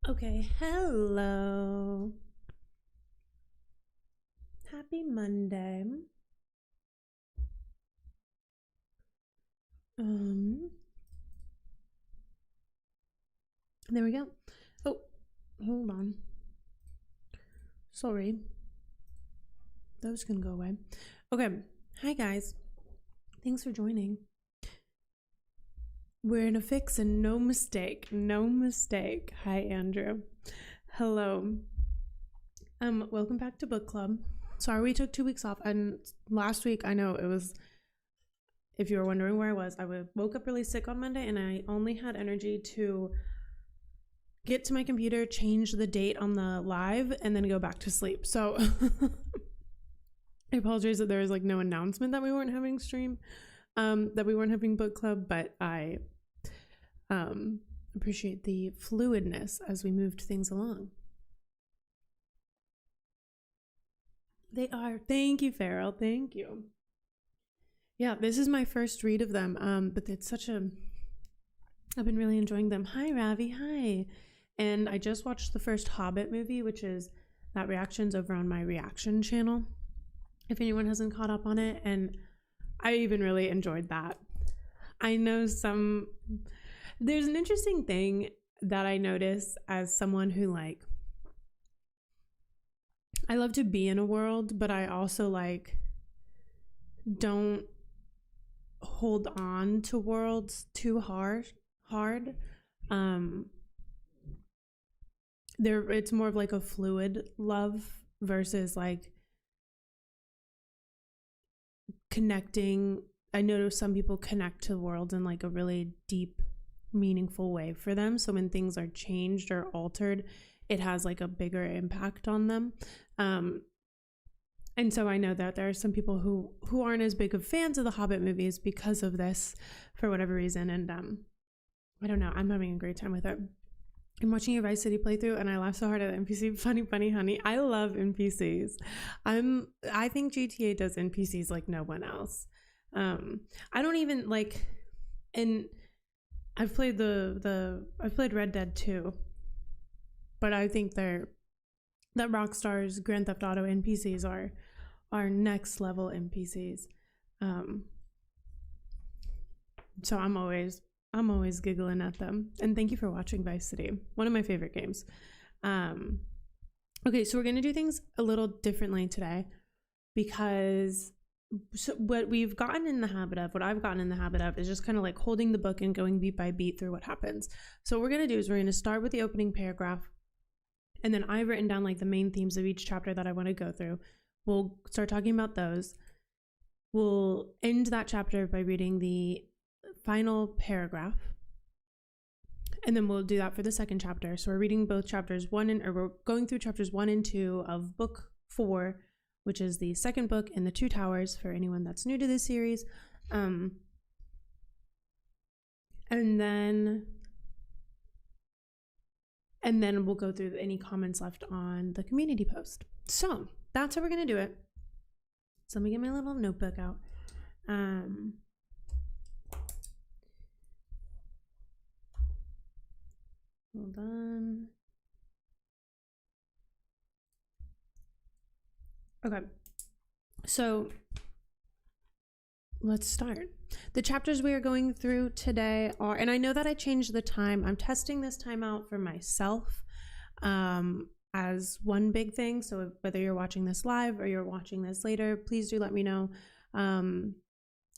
Okay, hello. Happy Monday. There we go. Oh, hold on. Sorry. Those can go away. Okay, hi guys. Thanks for joining. We're in a fix and no mistake. No mistake. Hi, Andrew. Hello. Welcome back to book club. Sorry we took 2 weeks off, and last week, I know it was, if you were wondering where I woke up really sick on Monday, and I only had energy to get to my computer, change the date on the live, and then go back to sleep. So I apologize that there was like no announcement that we weren't having stream, that we weren't having book club, but I appreciate the fluidness as we moved things along. They are. Thank you, Farrell. Thank you. Yeah, this is my first read of them, but it's I've been really enjoying them. Hi, Ravi. Hi. And I just watched the first Hobbit movie, which is that reaction's over on my reaction channel, if anyone hasn't caught up on it. And I even really enjoyed that. I know there's an interesting thing that I notice as someone who I love to be in a world, but I also don't hold on to worlds too hard. It's more of like a fluid love versus connecting. I know some people connect to worlds in a really deep, meaningful way for them. So when things are changed or altered, it has a bigger impact on them. And so I know that there are some people who aren't as big of fans of the Hobbit movies because of this, for whatever reason. And I don't know, I'm having a great time with it. I'm watching a Vice City playthrough and I laugh so hard at the NPC. Funny honey. I love NPCs. I think GTA does NPCs like no one else. I don't even and I've played I've played Red Dead 2, but I think that Rockstar's Grand Theft Auto NPCs are next level NPCs. So I'm always giggling at them. And thank you for watching Vice City, one of my favorite games. Okay, so we're gonna do things a little differently today because what I've gotten in the habit of is just kind of holding the book and going beat by beat through what happens. So what we're gonna do is we're gonna start with the opening paragraph, and then I've written down the main themes of each chapter that I want to go through. We'll start talking about those. We'll end that chapter by reading the final paragraph, and then we'll do that for the second chapter. So we're reading both chapters we're going through chapters 1 and 2 of book 4, which is the second book in the Two Towers for anyone that's new to this series. And then we'll go through any comments left on the community post. So that's how we're going to do it. So let me get my little notebook out. Hold on. Okay. So let's start. The chapters we are going through today are, and I know that I changed the time. I'm testing this time out for myself as one big thing. So whether you're watching this live or you're watching this later, please do let me know.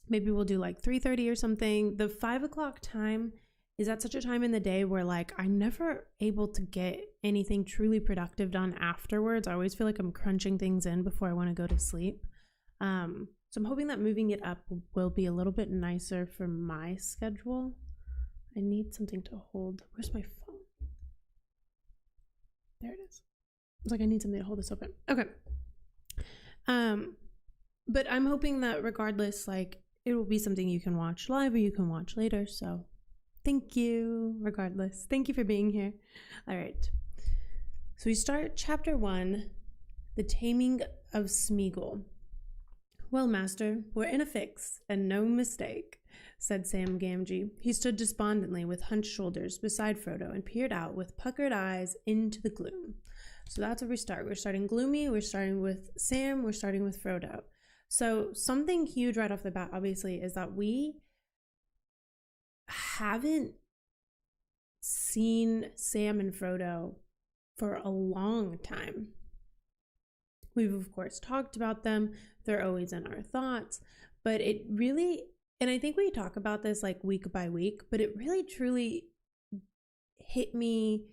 Maybe we'll do 3:30 or something. The 5 o'clock time is at such a time in the day where I'm never able to get anything truly productive done afterwards. I always feel like I'm crunching things in before I want to go to sleep. So I'm hoping that moving it up will be a little bit nicer for my schedule. I need something to hold. Where's my phone? There it is. It's I need something to hold this open. Okay. But I'm hoping that regardless, it will be something you can watch live or you can watch later. So thank you, regardless. Thank you for being here. All right. So we start chapter 1, The Taming of Smeagol. Well, master, we're in a fix, and no mistake. said Sam Gamgee. He stood despondently with hunched shoulders beside Frodo and peered out with puckered eyes into the gloom. So that's where we start. We're starting gloomy. We're starting with Sam. We're starting with Frodo. So something huge right off the bat, obviously, is that we haven't seen Sam and Frodo for a long time. We've, of course, talked about them. They're always in our thoughts. But it really, and I think we talk about this like week by week, but it really truly hit me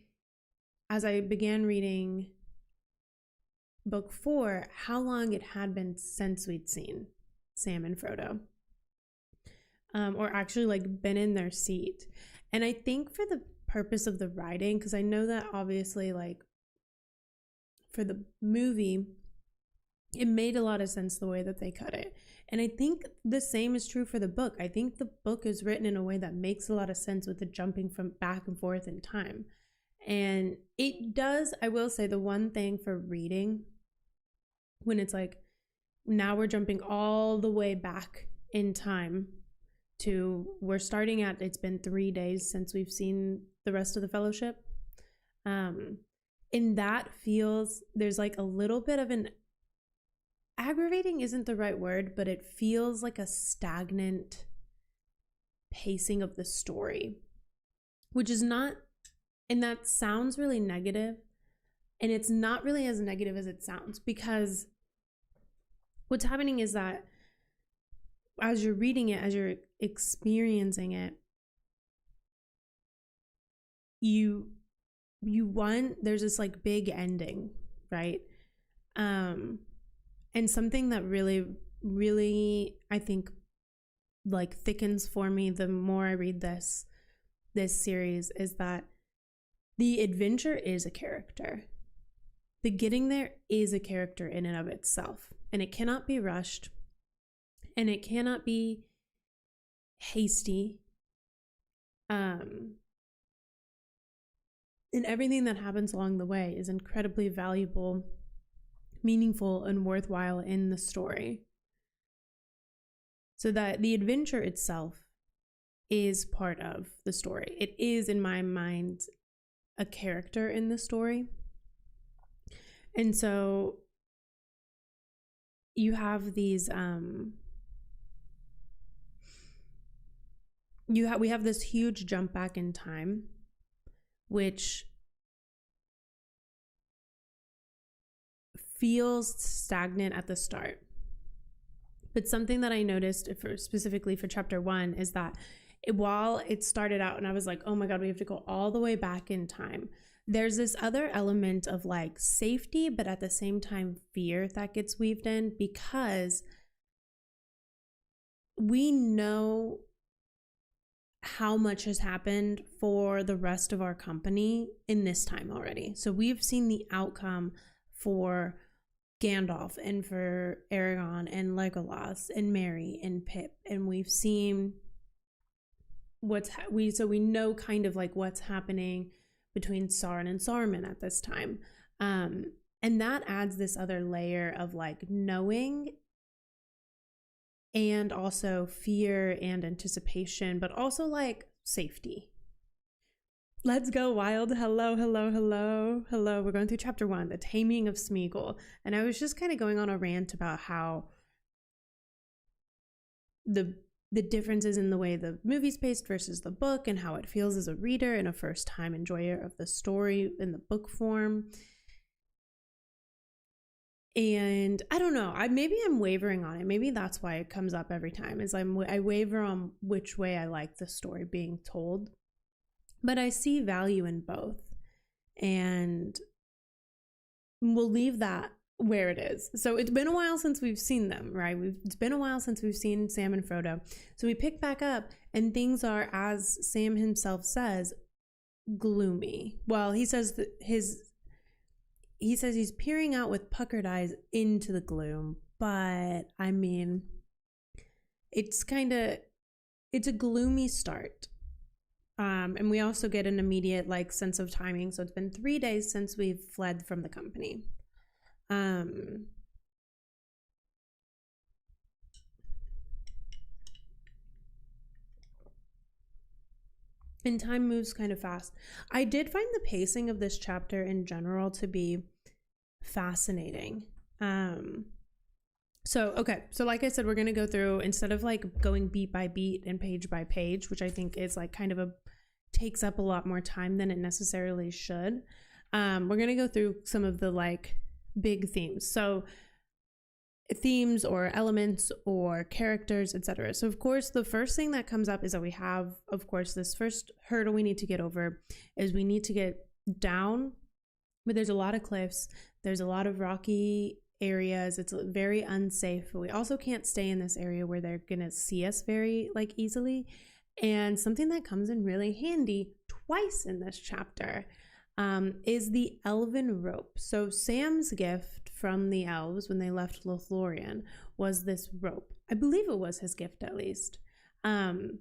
as I began reading book 4, how long it had been since we'd seen Sam and Frodo. Or actually like been in their seat. And I think for the purpose of the writing, because I know that obviously like for the movie, it made a lot of sense the way that they cut it. And I think the same is true for the book. I think the book is written in a way that makes a lot of sense with the jumping from back and forth in time. And it does, I will say, the one thing for reading, when it's like, now we're jumping all the way back in time to, we're starting at, it's been 3 days since we've seen the rest of the Fellowship. And that feels, there's like a little bit of an, aggravating isn't the right word, but it feels like a stagnant pacing of the story, which is not, and that sounds really negative, and it's not really as negative as it sounds, because what's happening is that as you're reading it, as you're experiencing it, you want, there's this like big ending, right? And something that really, I think, like thickens for me the more I read this series is that the adventure is a character. The getting there is a character in and of itself, and it cannot be rushed, and it cannot be hasty. And everything that happens along the way is incredibly valuable, meaningful, and worthwhile in the story. So that the adventure itself is part of the story. It is, in my mind, a character in the story. And so you have these we have this huge jump back in time, which feels stagnant at the start. But something that I noticed specifically for chapter 1 is that while it started out and I was like, oh my God, we have to go all the way back in time, there's this other element of like safety, but at the same time fear that gets weaved in, because we know how much has happened for the rest of our company in this time already. So we've seen the outcome for Gandalf and for Aragorn and Legolas and Merry and Pip, and we've seen so we know kind of like what's happening between Sauron and Saruman at this time, and that adds this other layer of like knowing and also fear and anticipation, but also like safety. Let's go wild. Hello. We're going through chapter 1, the taming of Smeagol. And I was just kind of going on a rant about how the differences in the way the movie's paced versus the book, and how it feels as a reader and a first-time enjoyer of the story in the book form. And I don't know, maybe I'm wavering on it. Maybe that's why it comes up every time, is I waver on which way I like the story being told. But I see value in both, and we'll leave that where it is. So it's been a while since we've seen them, right? It's been a while since we've seen Sam and Frodo. So we pick back up, and things are, as Sam himself says, gloomy. Well, he says that he's peering out with puckered eyes into the gloom, but I mean, it's a gloomy start. And we also get an immediate like sense of timing. So it's been 3 days since we've fled from the company. and time moves kind of fast. I did find the pacing of this chapter in general to be fascinating. So like I said, we're going to go through, instead of like going beat by beat and page by page, which I think is like kind of takes up a lot more time than it necessarily should. We're going to go through some of the like big themes. So themes or elements or characters, etc. So of course, the first thing that comes up is that we have, of course, this first hurdle we need to get over is we need to get down, but there's a lot of cliffs. There's a lot of rocky areas. It's very unsafe, but we also can't stay in this area where they're going to see us very like easily. And something that comes in really handy twice in this chapter is the elven rope. So Sam's gift from the elves when they left Lothlorien was this rope. I believe it was his gift, at least. And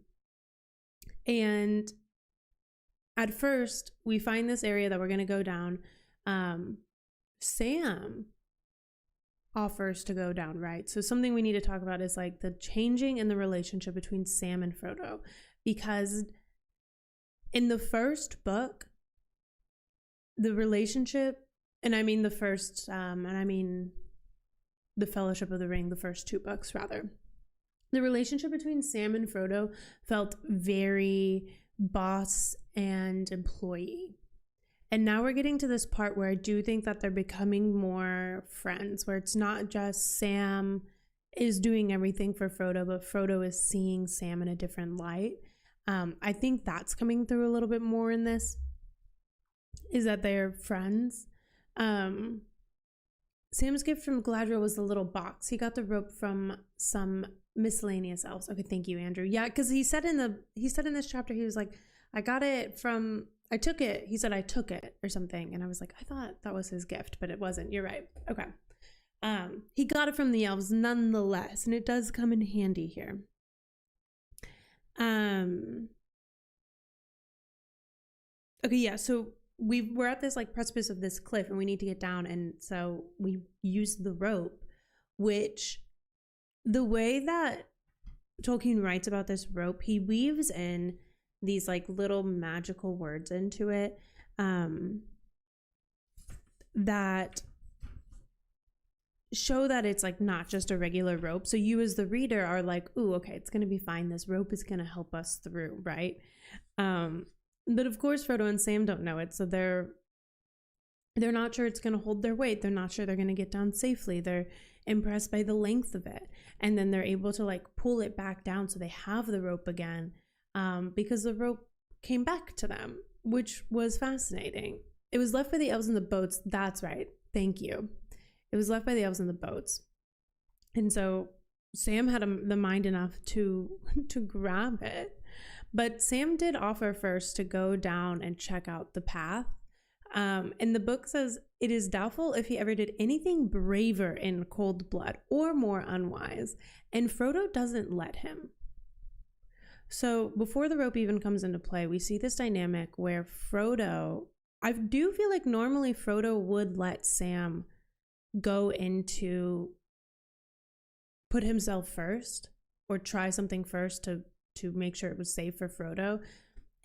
at first, we find this area that we're going to go down. Sam offers to go down, right? So something we need to talk about is like the changing in the relationship between Sam and Frodo, because in the first book, the relationship, and I mean the first, and I mean the Fellowship of the Ring, the first two books rather, the relationship between Sam and Frodo felt very boss and employee. And now we're getting to this part where I do think that they're becoming more friends, where it's not just Sam is doing everything for Frodo, but Frodo is seeing Sam in a different light. I think that's coming through a little bit more in this, is that they're friends. Sam's gift from Galadriel was the little box. He got the rope from some miscellaneous elves. Okay, thank you, Andrew. Yeah, because he said in this chapter, he was like, I took it. He said, I took it or something. And I was like, I thought that was his gift, but it wasn't. You're right. Okay. He got it from the elves nonetheless, and it does come in handy here. Okay, yeah, so we're at this like precipice of this cliff and we need to get down. And so we use the rope, which the way that Tolkien writes about this rope, he weaves in these like little magical words into it that show that it's like not just a regular rope. So you as the reader are like, ooh, okay, it's going to be fine. This rope is going to help us through, right? But of course, Frodo and Sam don't know it. So they're not sure it's going to hold their weight. They're not sure they're going to get down safely. They're impressed by the length of it. And then they're able to like pull it back down so they have the rope again. Because the rope came back to them, which was fascinating. It was left by the elves in the boats. That's right. Thank you. It was left by the elves in the boats. And so Sam had the mind enough to grab it. But Sam did offer first to go down and check out the path. And the book says it is doubtful if he ever did anything braver in cold blood or more unwise. And Frodo doesn't let him. So before the rope even comes into play, we see this dynamic where Frodo, I do feel like normally Frodo would let Sam go into put himself first or try something first to make sure it was safe for Frodo.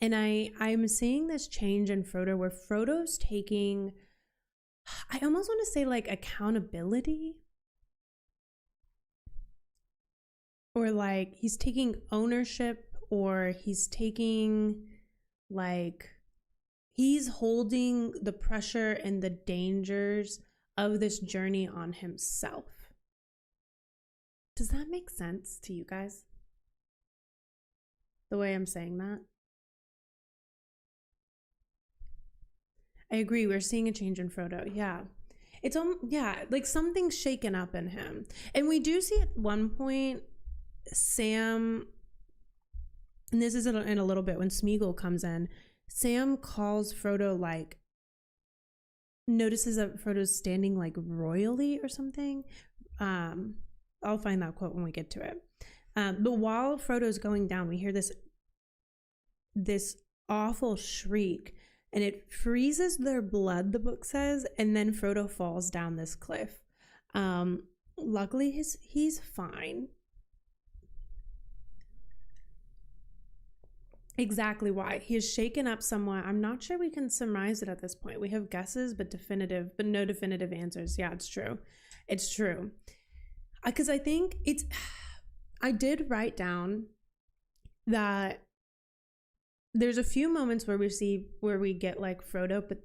And I'm seeing this change in Frodo where Frodo's taking, I almost want to say like accountability, or like he's taking ownership, or he's taking like, he's holding the pressure and the dangers of this journey on himself. Does that make sense to you guys? The way I'm saying that? I agree. We're seeing a change in Frodo. Yeah. It's like something's shaken up in him. And we do see at one point Sam, and this is in a little bit when Smeagol comes in, Sam calls Frodo, like, notices that Frodo's standing like royally or something. I'll find that quote when we get to it. But while Frodo's going down, we hear this awful shriek, and it freezes their blood, the book says, and then Frodo falls down this cliff. Luckily, he's fine. exactly why. He is shaken up somewhat. I'm not sure we can surmise it at this point. We have guesses, but no definitive answers. Yeah, it's true. It's true. Because I think I did write down that there's a few moments where we get like Frodo, but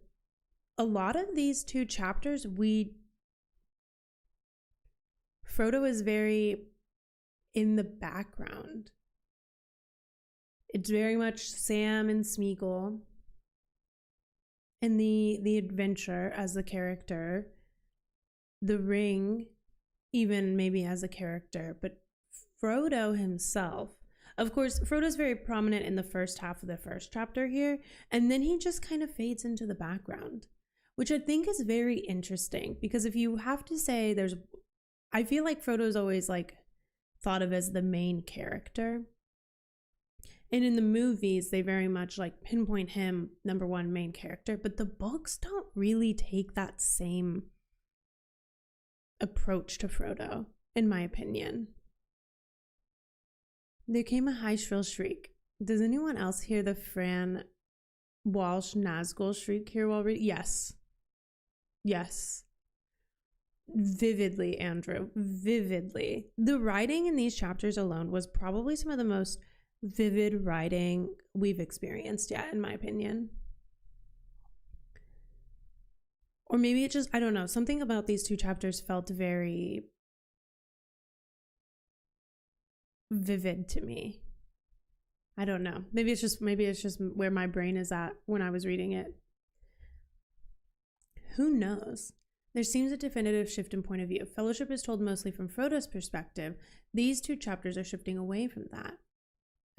a lot of these 2 chapters, Frodo is very in the background. It's very much Sam and Smeagol and the adventure as the character, the ring even maybe as a character, but Frodo himself, of course, Frodo's very prominent in the first half of the first chapter here, and then he just kind of fades into the background, which I think is very interesting, because if you have to say I feel like Frodo's always like thought of as the main character. And in the movies, they very much like pinpoint him number 1 main character, but the books don't really take that same approach to Frodo, in my opinion. There came a high shrill shriek. Does anyone else hear the Fran Walsh Nazgul shriek here while reading? Yes. Yes. Vividly, Andrew. Vividly. The writing in these chapters alone was probably some of the most vivid writing we've experienced yet, in my opinion. Or maybe it just, I don't know, something about these 2 chapters felt very vivid to me. I don't know. Maybe it's just where my brain is at when I was reading it. Who knows? There seems a definitive shift in point of view. Fellowship is told mostly from Frodo's perspective. These 2 chapters are shifting away from that.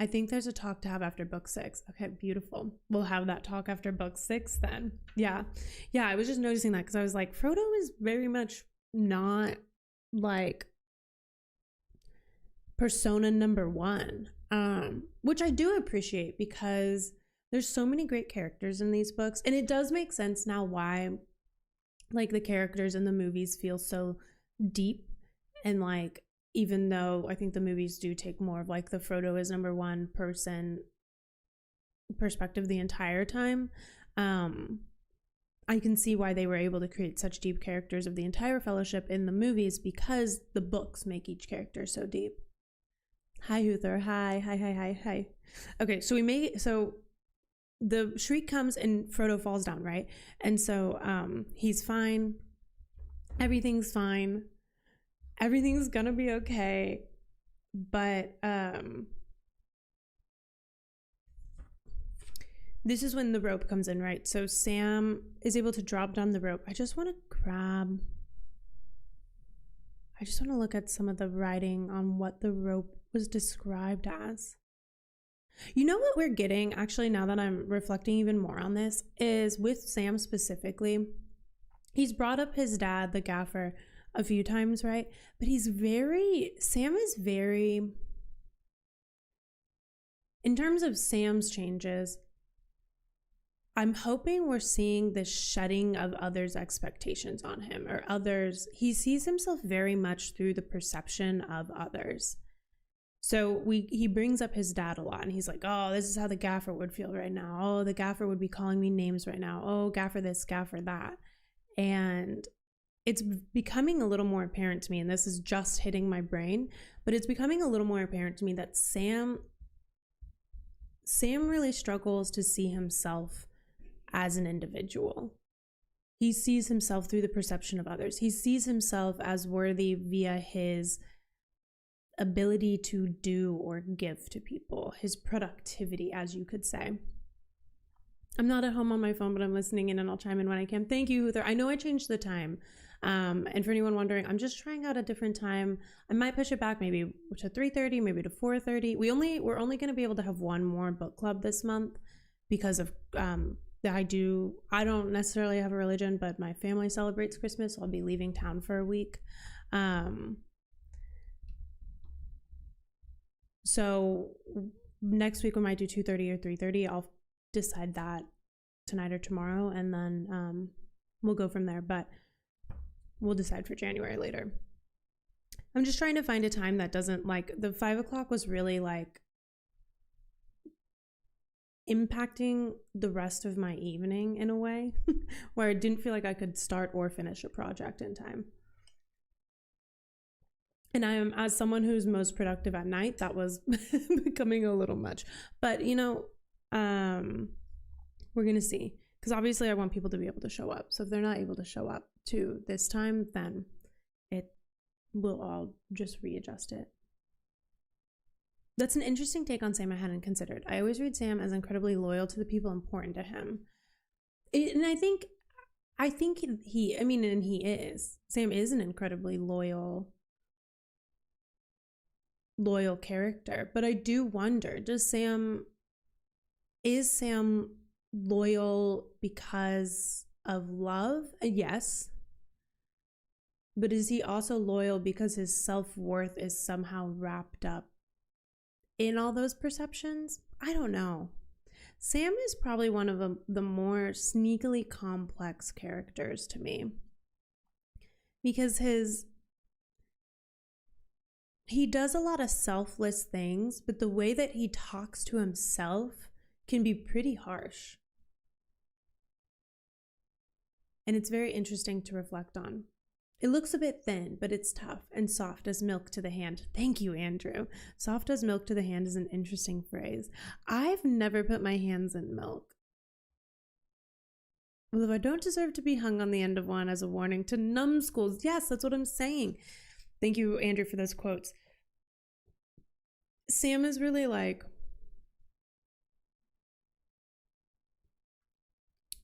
I think there's a talk to have after book 6. Okay, beautiful. We'll have that talk after book 6 then. Yeah, I was just noticing that because I was like, Frodo is very much not like persona number 1, which I do appreciate, because there's so many great characters in these books, and it does make sense now why like the characters in the movies feel so deep, and like even though I think the movies do take more of like the Frodo is number 1 person perspective the entire time, I can see why they were able to create such deep characters of the entire Fellowship in the movies, because the books make each character so deep. Hi, Huther. Hi. Okay, so the shriek comes and Frodo falls down, right? And so he's fine. Everything's fine. Everything's gonna be okay. But this is when the rope comes in, right? So Sam is able to drop down the rope. I just want to look at some of the writing on what the rope was described as. You know what we're getting, actually, now that I'm reflecting even more on this, is with Sam specifically. He's brought up his dad, the gaffer, a few times, right? But Sam is very, in terms of Sam's changes, I'm hoping we're seeing the shedding of others' expectations on him, or others. He sees himself very much through the perception of others. So he brings up his dad a lot, and he's like, oh, this is how the gaffer would feel right now. Oh, the gaffer would be calling me names right now. Oh, gaffer this, gaffer that. And it's becoming a little more apparent to me, and this is just hitting my brain, but it's becoming a little more apparent to me that Sam really struggles to see himself as an individual. He sees himself through the perception of others. He sees himself as worthy via his ability to do or give to people, his productivity, as you could say. I'm not at home on my phone, but I'm listening in, and I'll chime in when I can. Thank you, Huther. I know I changed the time. And for anyone wondering, I'm just trying out a different time. I might push it back maybe to 3:30, maybe to 4:30. We're only going to be able to have one more book club this month because of I don't necessarily have a religion, but my family celebrates Christmas, so I'll be leaving town for a week. So next week we might do 2:30 or 3:30. I'll decide that tonight or tomorrow, and then we'll go from there, but we'll decide for January later. I'm just trying to find a time that doesn't, like, the 5 o'clock was really like impacting the rest of my evening in a way where I didn't feel like I could start or finish a project in time. And I am, as someone who's most productive at night, that was becoming a little much. But, you know, we're going to see. Because obviously I want people to be able to show up. So if they're not able to show up to this time, then we'll all just readjust it. That's an interesting take on Sam I hadn't considered. I always read Sam as incredibly loyal to the people important to him. And I think he is. Sam is an incredibly loyal character. But I do wonder, is Sam loyal because of love? Yes. But is he also loyal because his self-worth is somehow wrapped up in all those perceptions? I don't know. Sam is probably one of the more sneakily complex characters to me, because he does a lot of selfless things, but the way that he talks to himself can be pretty harsh. And it's very interesting to reflect on. It looks a bit thin, but it's tough and soft as milk to the hand. Thank you, Andrew. Soft as milk to the hand is an interesting phrase. I've never put my hands in milk. Although I don't deserve to be hung on the end of one as a warning to numbskulls. Yes, that's what I'm saying. Thank you, Andrew, for those quotes. Sam is really like,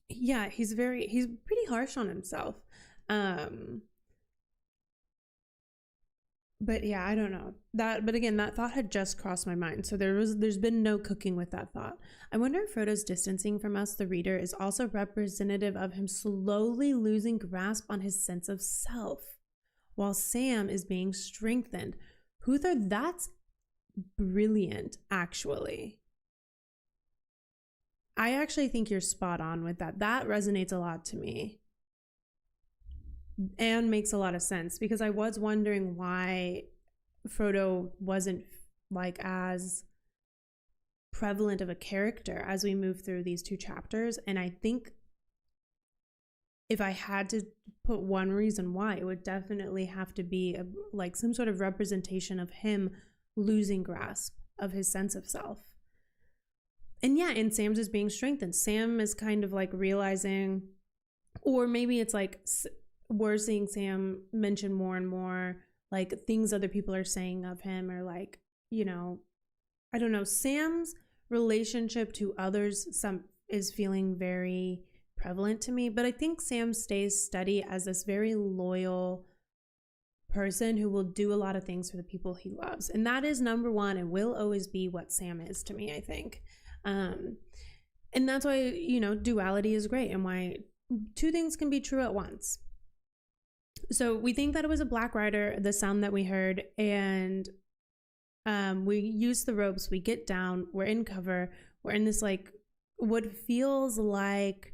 yeah, he's pretty harsh on himself. But yeah, I don't know that. But again, that thought had just crossed my mind. So there's been no cooking with that thought. I wonder if Frodo's distancing from us, the reader, is also representative of him slowly losing grasp on his sense of self, while Sam is being strengthened. Huther, that's brilliant, actually. I actually think you're spot on with that. That resonates a lot to me. And makes a lot of sense, because I was wondering why Frodo wasn't like as prevalent of a character as we move through these two chapters. And I think if I had to put one reason why, it would definitely have to be like some sort of representation of him losing grasp of his sense of self. And yeah, and Sam's is being strengthened. Sam is kind of like realizing, or maybe it's like we're seeing Sam mention more and more like things other people are saying of him, or like, you know, I don't know, Sam's relationship to others is feeling very prevalent to me. But I think Sam stays steady as this very loyal person who will do a lot of things for the people he loves. And that is number one and will always be what Sam is to me, I think. And that's why, you know, duality is great and why two things can be true at once. So we think that it was a black rider, the sound that we heard, and we use the ropes, we get down, we're in cover, we're in this like what feels like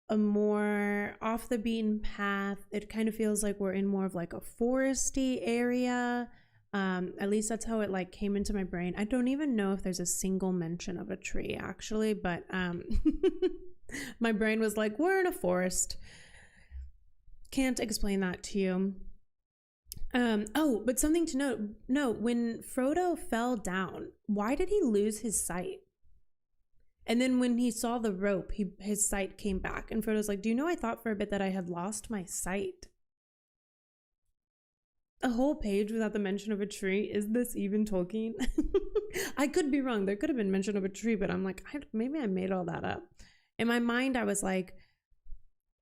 a more off the beaten path. It kind of feels like we're in more of like a foresty area. At least that's how it like came into my brain. I don't even know if there's a single mention of a tree actually, but my brain was like, we're in a forest. Can't explain that to you. But something to note. No, when Frodo fell down, why did he lose his sight? And then when he saw the rope, his sight came back. And Frodo's like, do you know, I thought for a bit that I had lost my sight. A whole page without the mention of a tree. Is this even Tolkien? I could be wrong. There could have been mention of a tree, but I'm like, maybe I made all that up. In my mind, I was like,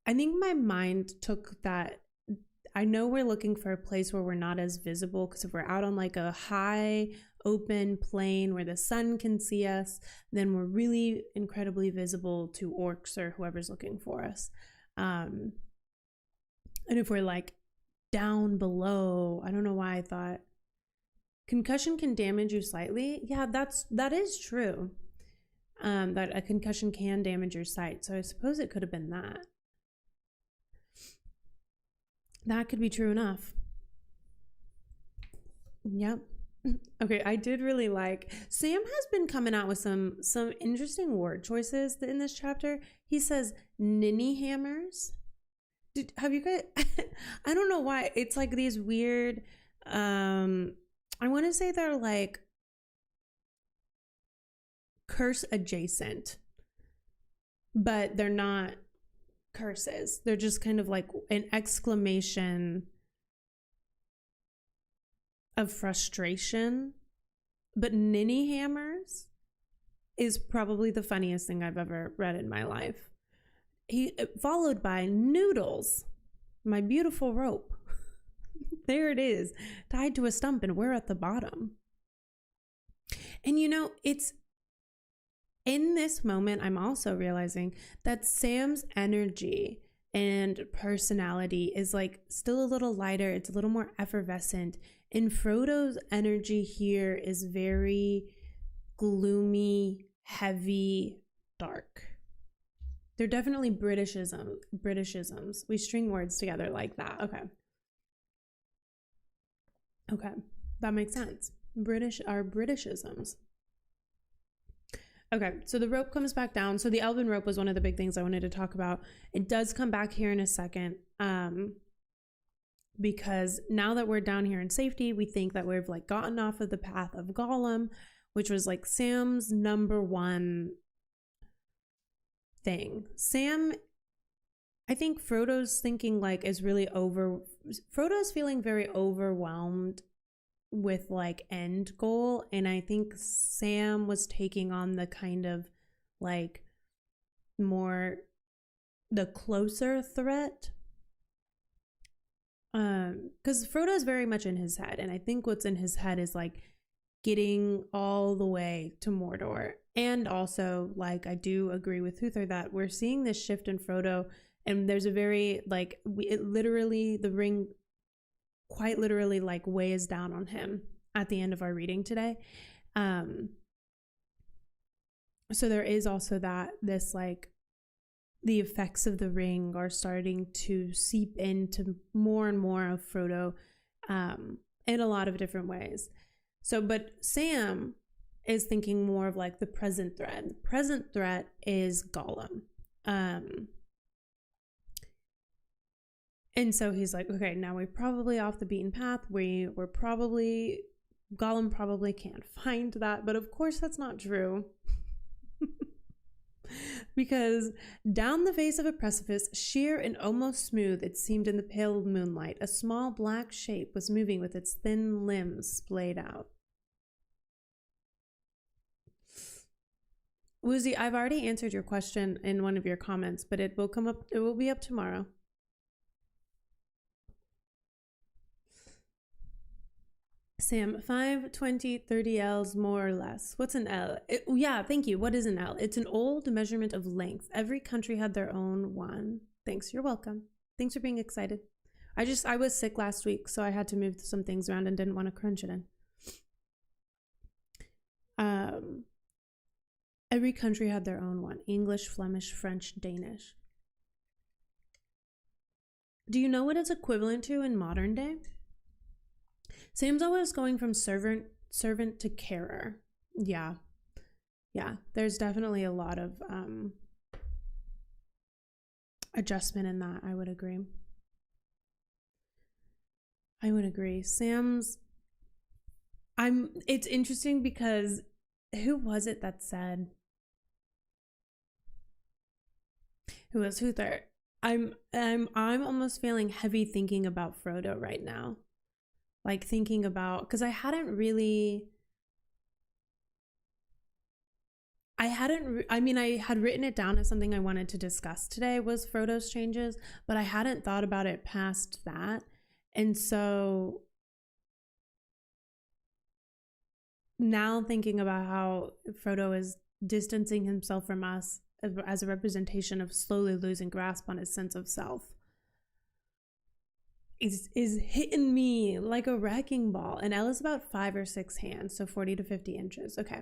I think my mind took that. I know we're looking for a place where we're not as visible, because if we're out on like a high open plain where the sun can see us, then we're really incredibly visible to orcs or whoever's looking for us. And if we're like down below, I don't know why I thought concussion can damage you slightly. Yeah, that is true. That a concussion can damage your sight. So I suppose it could have been that. That could be true enough. Yep. Okay, I did really like Sam has been coming out with some interesting word choices in this chapter. He says ninny hammers. Have you guys I don't know why it's like these weird I want to say they're like curse adjacent, but they're not curses. They're just kind of like an exclamation of frustration. But ninny hammers is probably the funniest thing I've ever read in my life. He followed by noodles, my beautiful rope. There it is, tied to a stump, and we're at the bottom. And you know, it's in this moment, I'm also realizing that Sam's energy and personality is like still a little lighter. It's a little more effervescent. And Frodo's energy here is very gloomy, heavy, dark. They're definitely Britishisms. We string words together like that. Okay, that makes sense. British are Britishisms. Okay, so the rope comes back down. So the elven rope was one of the big things I wanted to talk about. It does come back here in a second, because now that we're down here in safety, we think that we've like gotten off of the path of Gollum, which was like Sam's number one thing. Sam, I think Frodo's thinking like is really Frodo's feeling very overwhelmed with like end goal, and I think Sam was taking on the kind of like more the closer threat, because Frodo's very much in his head, and I think what's in his head is like getting all the way to Mordor. And also, like, I do agree with Huther that we're seeing this shift in Frodo, and there's a very like the ring quite literally like weighs down on him at the end of our reading today. So there is also this like the effects of the ring are starting to seep into more and more of Frodo, in a lot of different ways. So, but Sam is thinking more of like the present threat. The present threat is Gollum. And so he's like, okay, now we're probably off the beaten path. Gollum probably can't find that. But of course that's not true. Because down the face of a precipice, sheer and almost smooth, it seemed in the pale moonlight, a small black shape was moving with its thin limbs splayed out. Woozy, I've already answered your question in one of your comments, but it will be up tomorrow. Sam, 5, 20, 30 L's more or less. What's an L? Yeah, thank you. What is an L? It's an old measurement of length. Every country had their own one. Thanks. You're welcome. Thanks for being excited. I was sick last week, so I had to move some things around and didn't want to crunch it in. Every country had their own one. English, Flemish, French, Danish. Do you know what it's equivalent to in modern day? Sam's always going from servant to carer. Yeah. There's definitely a lot of adjustment in that. I would agree. It's interesting because who was it that said? Who was Huther? I'm almost feeling heavy thinking about Frodo right now. Like thinking about, because I had written it down as something I wanted to discuss today was Frodo's changes, but I hadn't thought about it past that. And so now thinking about how Frodo is distancing himself from us as a representation of slowly losing grasp on his sense of self is hitting me like a wrecking ball. And L is about 5 or 6 hands, so 40 to 50 inches. Okay.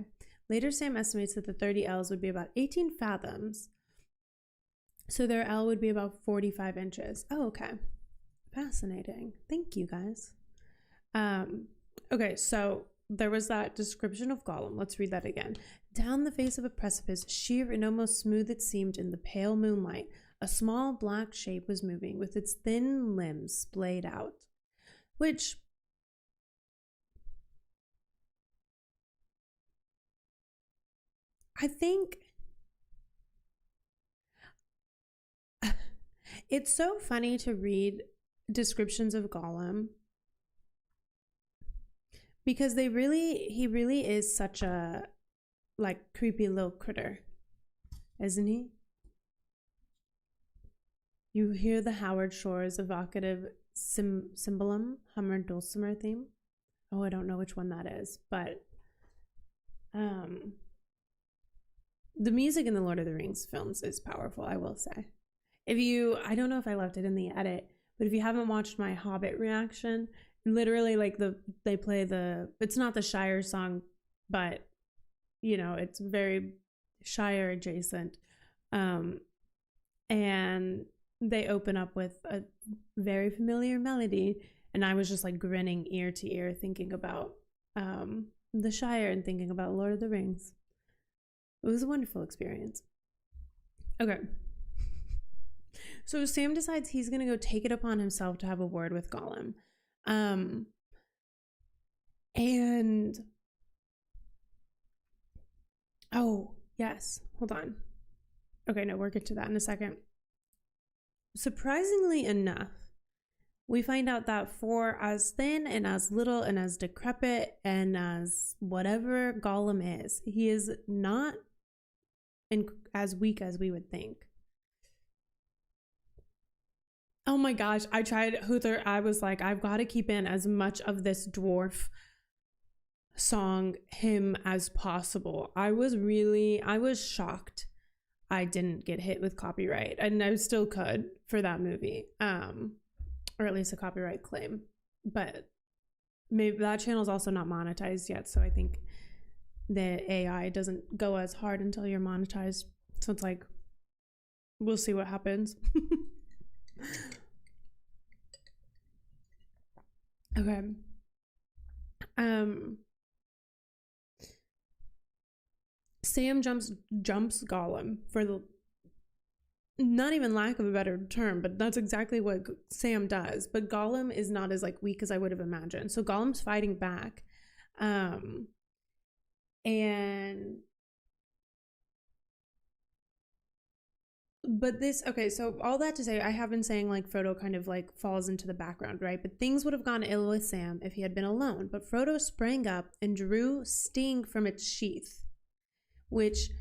Later, Sam estimates that the 30 L's would be about 18 fathoms. So their L would be about 45 inches. Oh, okay. Fascinating. Thank you, guys. Okay, so there was that description of Gollum. Let's read that again. Down the face of a precipice, sheer and almost smooth it seemed in the pale moonlight, a small black shape was moving with its thin limbs splayed out. Which, I think it's so funny to read descriptions of Gollum because he really is such a like creepy little critter, isn't he? You hear the Howard Shore's evocative Cymbalum, Hummer Dulcimer theme. Oh, I don't know which one that is, but the music in the Lord of the Rings films is powerful, I will say. I don't know if I left it in the edit, but if you haven't watched my Hobbit reaction, literally like they play it's not the Shire song, but you know, it's very Shire adjacent. And they open up with a very familiar melody, and I was just like grinning ear to ear thinking about the Shire and thinking about Lord of the Rings. It was a wonderful experience. Okay. So Sam decides he's going to go take it upon himself to have a word with Gollum. And oh, yes. Hold on. Okay, no, we'll get to that in a second. Surprisingly enough, we find out that for as thin and as little and as decrepit and as whatever Gollum is, he is not as weak as we would think. Oh my gosh, I tried Huther. I was like, I've got to keep in as much of this dwarf song hymn as possible. I was shocked I didn't get hit with copyright, and I still could for that movie, or at least a copyright claim. But maybe that channel's also not monetized yet, so I think the AI doesn't go as hard until you're monetized. So it's like, we'll see what happens. Okay. Sam jumps Gollum for the, not even lack of a better term, but that's exactly what Sam does. But Gollum is not as like weak as I would have imagined. So Gollum's fighting back. But this, okay, so all that to say, I have been saying like Frodo kind of like falls into the background, right? But things would have gone ill with Sam if he had been alone. But Frodo sprang up and drew Sting from its sheath, which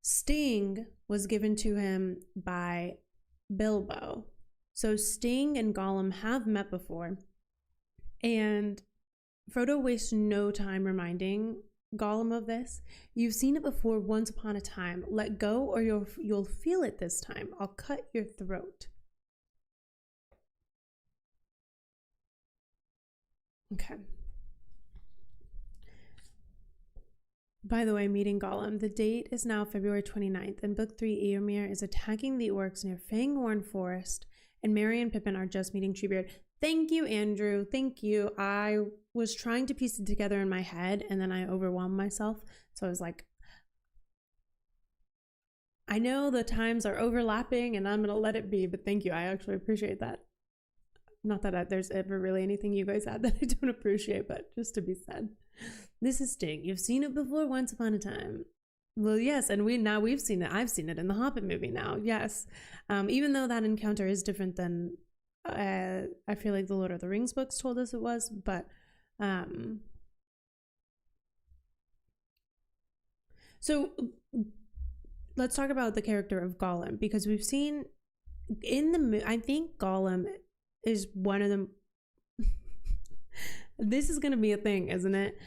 Sting was given to him by Bilbo. So Sting and Gollum have met before, and Frodo wastes no time reminding Gollum of this. You've seen it before once upon a time. Let go or you'll feel it this time. I'll cut your throat. Okay. By the way, meeting Gollum. The date is now February 29th, and Book 3, Eomer is attacking the orcs near Fangorn Forest, and Merry and Pippin are just meeting Treebeard. Thank you, Andrew. Thank you. I was trying to piece it together in my head, and then I overwhelmed myself. So I was like, I know the times are overlapping, and I'm going to let it be, but thank you. I actually appreciate that. Not that there's ever really anything you guys add that I don't appreciate, but just to be said. This is Sting. You've seen it before once upon a time. Well, yes, and we've seen it. I've seen it in the Hobbit movie now. Yes. Even though that encounter is different than I feel like the Lord of the Rings books told us it was, but so let's talk about the character of Gollum, because we've seen in the I think Gollum is one of them. This is going to be a thing, isn't it?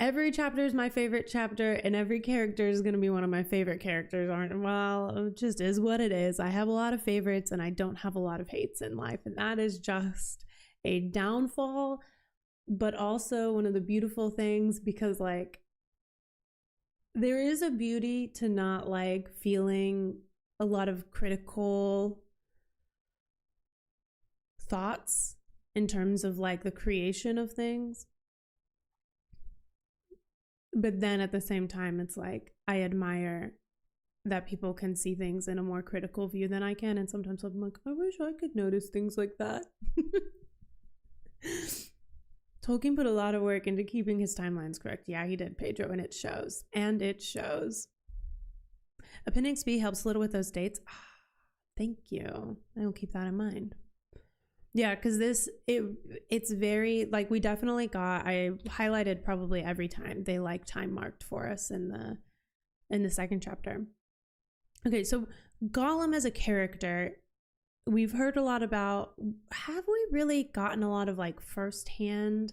Every chapter is my favorite chapter, and every character is going to be one of my favorite characters, aren't? Well, it just is what it is. I have a lot of favorites, and I don't have a lot of hates in life, and that is just a downfall, but also one of the beautiful things, because like there is a beauty to not like feeling a lot of critical thoughts in terms of like the creation of things. But then at the same time, it's like, I admire that people can see things in a more critical view than I can. And sometimes I'm like, I wish I could notice things like that. Tolkien put a lot of work into keeping his timelines correct. Yeah, he did, Pedro, and it shows. And it shows. Appendix B helps a little with those dates. Thank you. I will keep that in mind. Yeah, because it's very, like, we definitely got, I highlighted probably every time they like time marked for us in the second chapter. Okay, so Gollum as a character, we've heard a lot about. Have we really gotten a lot of like firsthand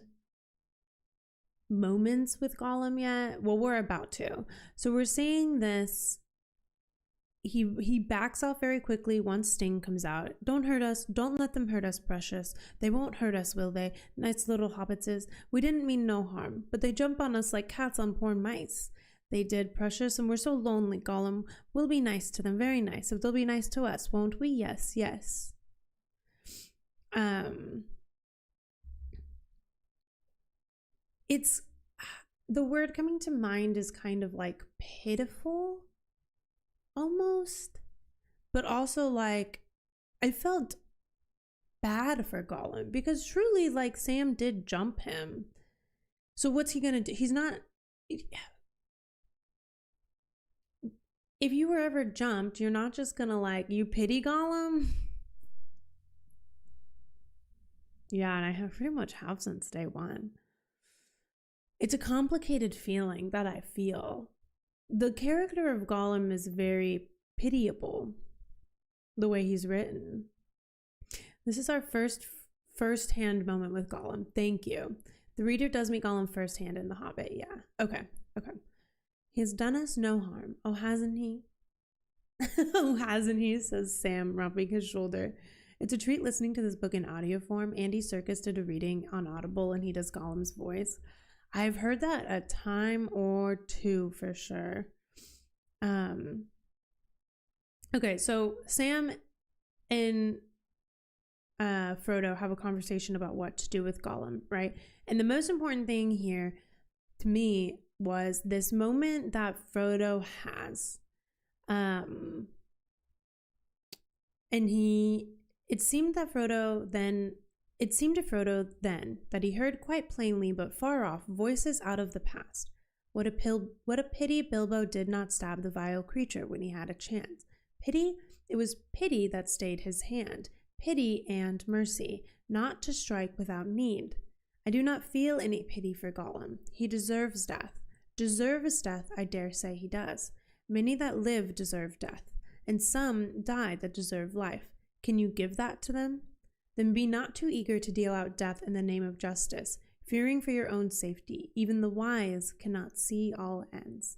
moments with Gollum yet? Well, we're about to. So we're seeing this. He backs off very quickly once Sting comes out. Don't hurt us. Don't let them hurt us, precious. They won't hurt us, will they? Nice little hobbitses. We didn't mean no harm, but they jump on us like cats on poor mice. They did, precious, and we're so lonely, Gollum. We'll be nice to them, very nice. If they'll be nice to us, won't we? Yes, yes. It's, the word coming to mind is kind of like pitiful, almost, but also like, I felt bad for Gollum because truly, like, Sam did jump him. So what's he gonna do? He's not. If you were ever jumped, you're not just gonna like, you pity Gollum. Yeah, and I have pretty much have since day one. It's a complicated feeling that I feel. The character of Gollum is very pitiable, the way he's written. This is our first-hand moment with Gollum. Thank you. The reader does meet Gollum firsthand in The Hobbit. Yeah. Okay. He has done us no harm. Oh, hasn't he? Oh, hasn't he? Says Sam, rubbing his shoulder. It's a treat listening to this book in audio form. Andy Serkis did a reading on Audible, and he does Gollum's voice. I've heard that a time or two for sure. Okay, so Sam and Frodo have a conversation about what to do with Gollum, right? And the most important thing here to me was this moment that Frodo has. And it seemed to Frodo then that he heard quite plainly but far off voices out of the past. What a pity Bilbo did not stab the vile creature when he had a chance. Pity? It was pity that stayed his hand. Pity and mercy, not to strike without need. I do not feel any pity for Gollum. He deserves death. Deserves death, I dare say he does. Many that live deserve death, and some die that deserve life. Can you give that to them? Then be not too eager to deal out death in the name of justice, fearing for your own safety. Even the wise cannot see all ends.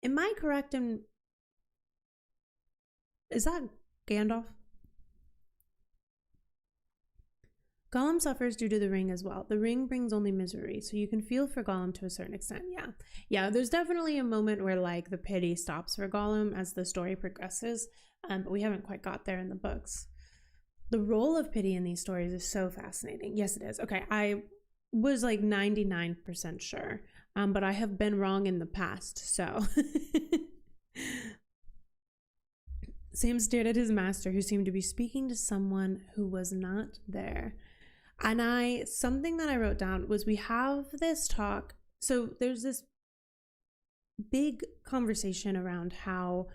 Am I correct in... Is that Gandalf? Gollum suffers due to the ring as well. The ring brings only misery, so you can feel for Gollum to a certain extent. Yeah, there's definitely a moment where like the pity stops for Gollum as the story progresses, but we haven't quite got there in the books. The role of pity in these stories is so fascinating. Yes, it is. Okay, I was like 99% sure, but I have been wrong in the past, so... Sam stared at his master, who seemed to be speaking to someone who was not there. And something that I wrote down was, we have this talk. So there's this big conversation around how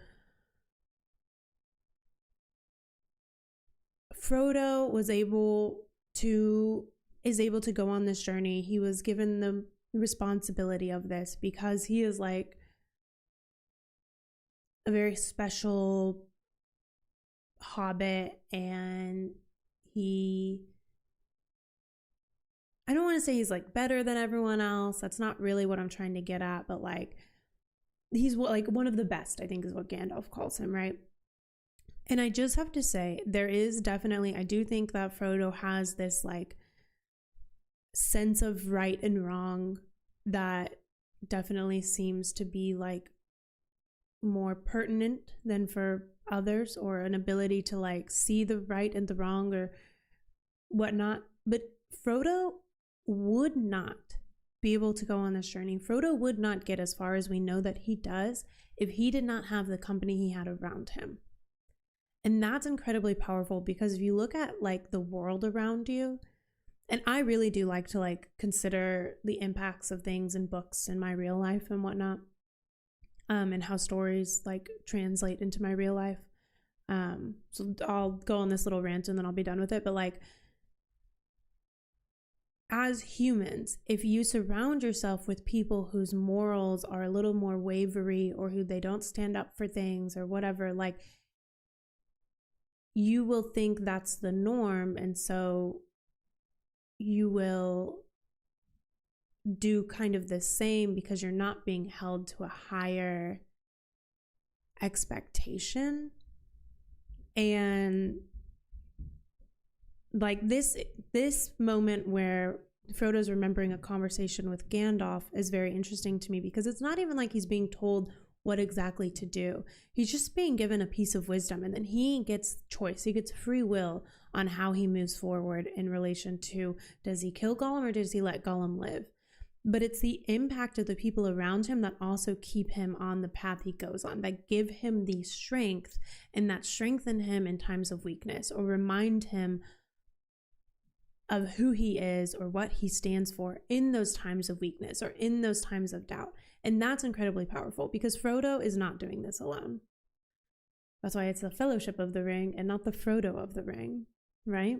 Frodo is able to go on this journey. He was given the responsibility of this because he is like a very special hobbit, and I don't want to say he's like better than everyone else. That's not really what I'm trying to get at, but like he's like one of the best, I think is what Gandalf calls him, right? And I just have to say, there is definitely, I do think that Frodo has this like sense of right and wrong that definitely seems to be like more pertinent than for others, or an ability to like see the right and the wrong or whatnot. But Frodo would not be able to go on this journey. Frodo would not get as far as we know that he does if he did not have the company he had around him. And that's incredibly powerful, because if you look at like the world around you, and I really do like to like consider the impacts of things in books in my real life and whatnot, and how stories like translate into my real life. So I'll go on this little rant and then I'll be done with it. But like, as humans, if you surround yourself with people whose morals are a little more wavery, or who they don't stand up for things or whatever, like, you will think that's the norm. And so you will do kind of the same because you're not being held to a higher expectation. And like this moment where Frodo's remembering a conversation with Gandalf is very interesting to me, because it's not even like he's being told what exactly to do. He's just being given a piece of wisdom, and then he gets choice. He gets free will on how he moves forward in relation to, does he kill Gollum or does he let Gollum live? But it's the impact of the people around him that also keep him on the path he goes on, that give him the strength, and that strengthen him in times of weakness, or remind him of who he is or what he stands for in those times of weakness or in those times of doubt. And that's incredibly powerful, because Frodo is not doing this alone. That's why it's the Fellowship of the Ring and not the Frodo of the Ring, right?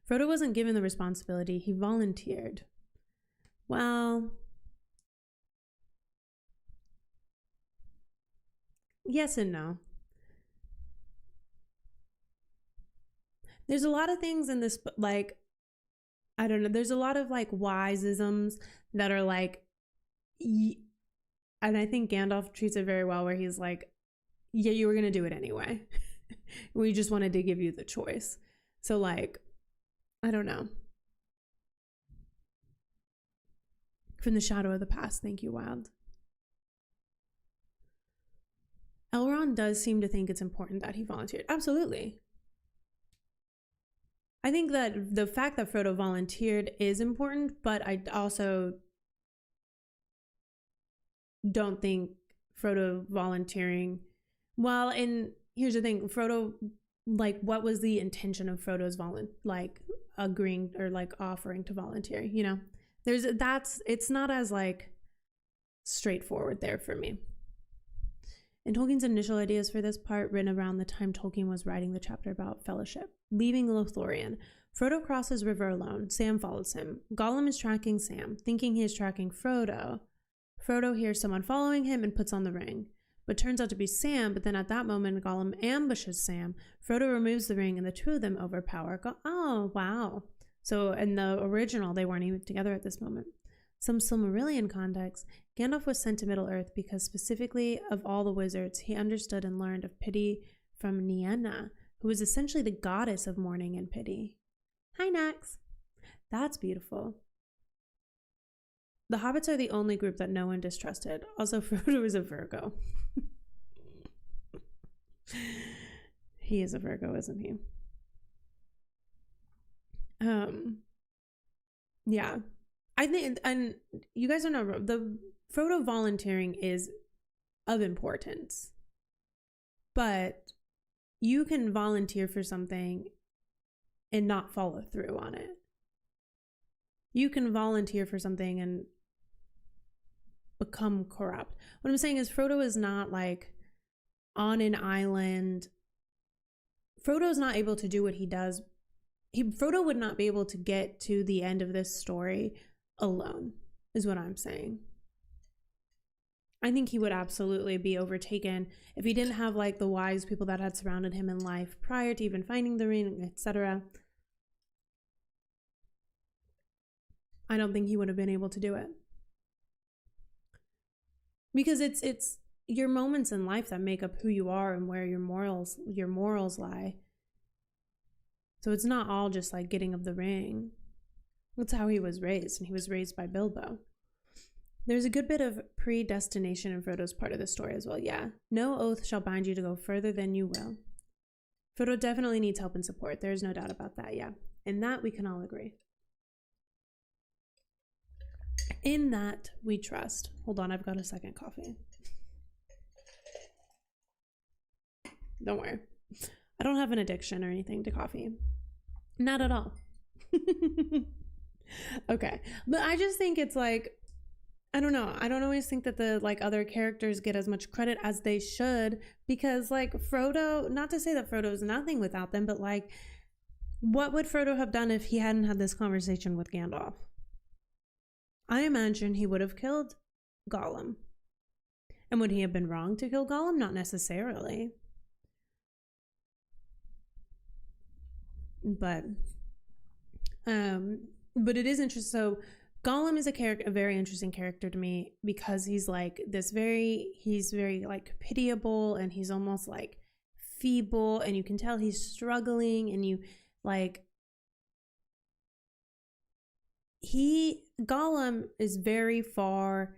Frodo wasn't given the responsibility, he volunteered. Well, yes and no. There's a lot of things in this, like, I don't know, there's a lot of like wise-isms that are like, and I think Gandalf treats it very well, where he's like, yeah, you were going to do it anyway. We just wanted to give you the choice. So like, I don't know. From the shadow of the past, thank you, Wild. Elrond does seem to think it's important that he volunteered. Absolutely. I think that the fact that Frodo volunteered is important, but I also don't think Frodo volunteering, well, and here's the thing, Frodo, like, what was the intention of Frodo's agreeing or like offering to volunteer, you know? It's not as like straightforward there for me. In Tolkien's initial ideas for this part, written around the time Tolkien was writing the chapter about fellowship, leaving Lothlorien, Frodo crosses river alone. Sam follows him. Gollum is tracking Sam, thinking he is tracking Frodo. Frodo hears someone following him and puts on the ring, but turns out to be Sam. But then at that moment, Gollum ambushes Sam. Frodo removes the ring, and the two of them overpower. Oh, wow. So in the original, they weren't even together at this moment. Some Silmarillion context, Gandalf was sent to Middle-earth because specifically of all the wizards, he understood and learned of pity from Nienna, who was essentially the goddess of mourning and pity. Hi, Nax. That's beautiful. The hobbits are the only group that no one distrusted. Also, Frodo is a Virgo. He is a Virgo, isn't he? Yeah. I think, and you guys don't know, the Frodo volunteering is of importance, but you can volunteer for something and not follow through on it. You can volunteer for something and become corrupt. What I'm saying is Frodo is not like on an island. Frodo's not able to do what he does. Frodo would not be able to get to the end of this story alone, is what I'm saying. I think he would absolutely be overtaken if he didn't have like the wise people that had surrounded him in life prior to even finding the ring, etc. I don't think he would have been able to do it. Because it's your moments in life that make up who you are and where your morals lie. So it's not all just like getting of the ring. That's how he was raised, and he was raised by Bilbo. There's a good bit of predestination in Frodo's part of the story as well. Yeah, no oath shall bind you to go further than you will. Frodo definitely needs help and support. There's no doubt about that, yeah. And that we can all agree. In that we trust. Hold on, I've got a second coffee. Don't worry. I don't have an addiction or anything to coffee. Not at all. Okay. But I just think it's like, I don't know. I don't always think that the like other characters get as much credit as they should, because like Frodo, not to say that Frodo's nothing without them, but like what would Frodo have done if he hadn't had this conversation with Gandalf? I imagine he would have killed Gollum. And would he have been wrong to kill Gollum? Not necessarily. But it is interesting. So Gollum is a very interesting character to me, because he's like he's very like pitiable, and he's almost like feeble, and you can tell he's struggling, and you like, Gollum is very far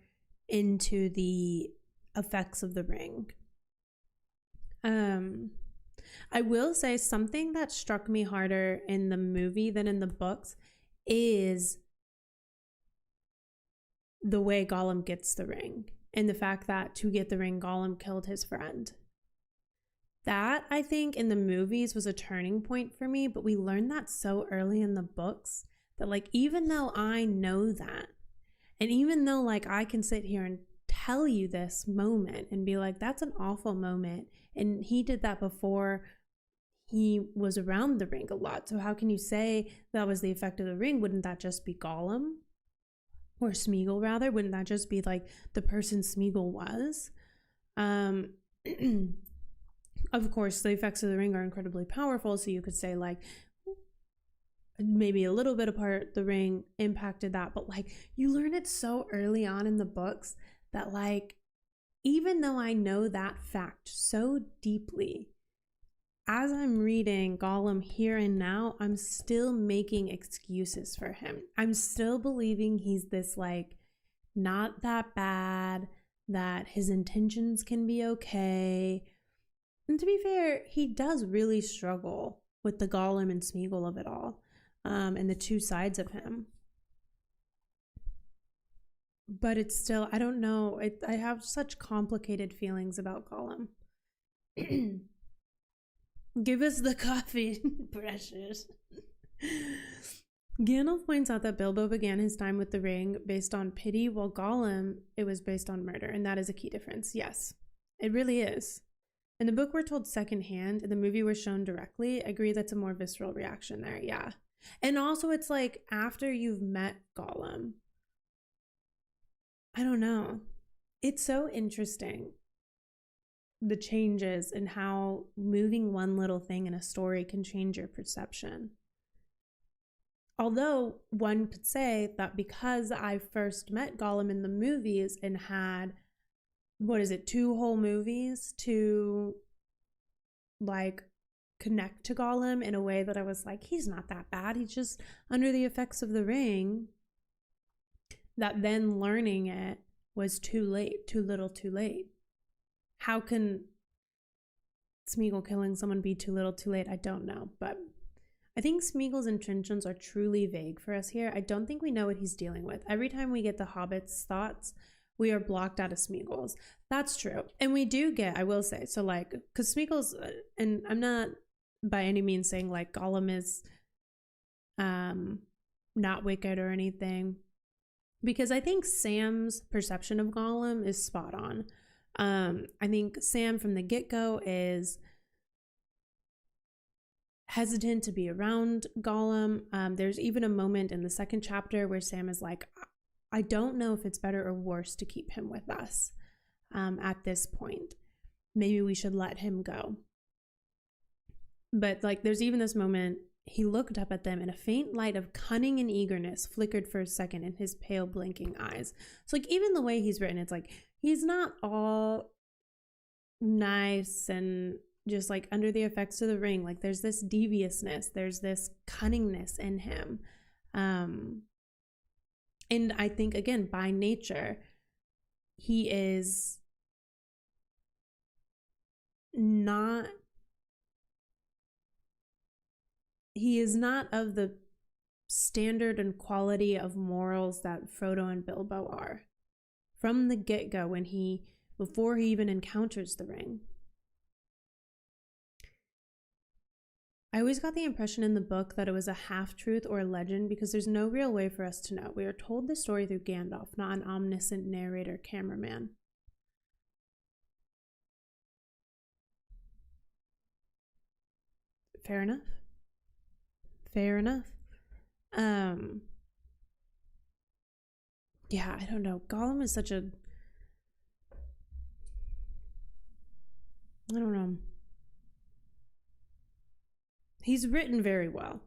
into the effects of the ring. I will say something that struck me harder in the movie than in the books is the way Gollum gets the ring, and the fact that to get the ring, Gollum killed his friend. That, I think, in the movies was a turning point for me, but we learned that so early in the books that, like, even though I know that, and even though, like, I can sit here and tell you this moment and be like, that's an awful moment, and he did that before he was around the ring a lot, so how can you say that was the effect of the ring? Wouldn't that just be Gollum? Or Smeagol, rather? Wouldn't that just be, like, the person Smeagol was? Of course, the effects of the ring are incredibly powerful, so you could say, like, maybe a little bit apart, the ring impacted that, but, like, you learn it so early on in the books that, like, even though I know that fact so deeply, as I'm reading Gollum here and now, I'm still making excuses for him. I'm still believing he's this, like, not that bad, that his intentions can be okay. And to be fair, he does really struggle with the Gollum and Smeagol of it all, and the two sides of him. But it's still, I don't know, I have such complicated feelings about Gollum. Give us the coffee, precious. Gandalf points out that Bilbo began his time with the ring based on pity, while Gollum, it was based on murder, and that is a key difference. Yes, it really is. In the book, we're told secondhand. In the movie, we're shown directly. I agree, that's a more visceral reaction there, yeah. And also, it's like, after you've met Gollum, I don't know. It's so interesting, the changes and how moving one little thing in a story can change your perception. Although one could say that because I first met Gollum in the movies and had, 2 whole movies to, like, connect to Gollum in a way that I was like, he's not that bad, he's just under the effects of the ring, that then learning it was too late, too little too late. How can Smeagol killing someone be too little too late? I don't know, but I think Smeagol's intentions are truly vague for us here. I don't think we know what he's dealing with. Every time we get the Hobbit's thoughts, we are blocked out of Smeagol's. That's true. And we do get, I will say, so, like, because Smeagol's, and I'm not by any means saying, like, Gollum is not wicked or anything, because I think Sam's perception of Gollum is spot on. I think Sam from the get-go is hesitant to be around Gollum. There's even a moment in the second chapter where Sam is like, I don't know if it's better or worse to keep him with us at this point. Maybe we should let him go. But, like, there's even this moment, he looked up at them and a faint light of cunning and eagerness flickered for a second in his pale blinking eyes. So, like, even the way he's written, it's like, he's not all nice and just, like, under the effects of the ring. Like, there's this deviousness, there's this cunningness in him. And I think, again, by nature, he is not of the standard and quality of morals that Frodo and Bilbo are from the get-go before he even encounters the ring. I always got the impression in the book that it was a half-truth or a legend because there's no real way for us to know. We are told the story through Gandalf, not an omniscient narrator cameraman. Fair enough. Fair enough. Yeah, I don't know. Gollum is such a... I don't know. He's written very well.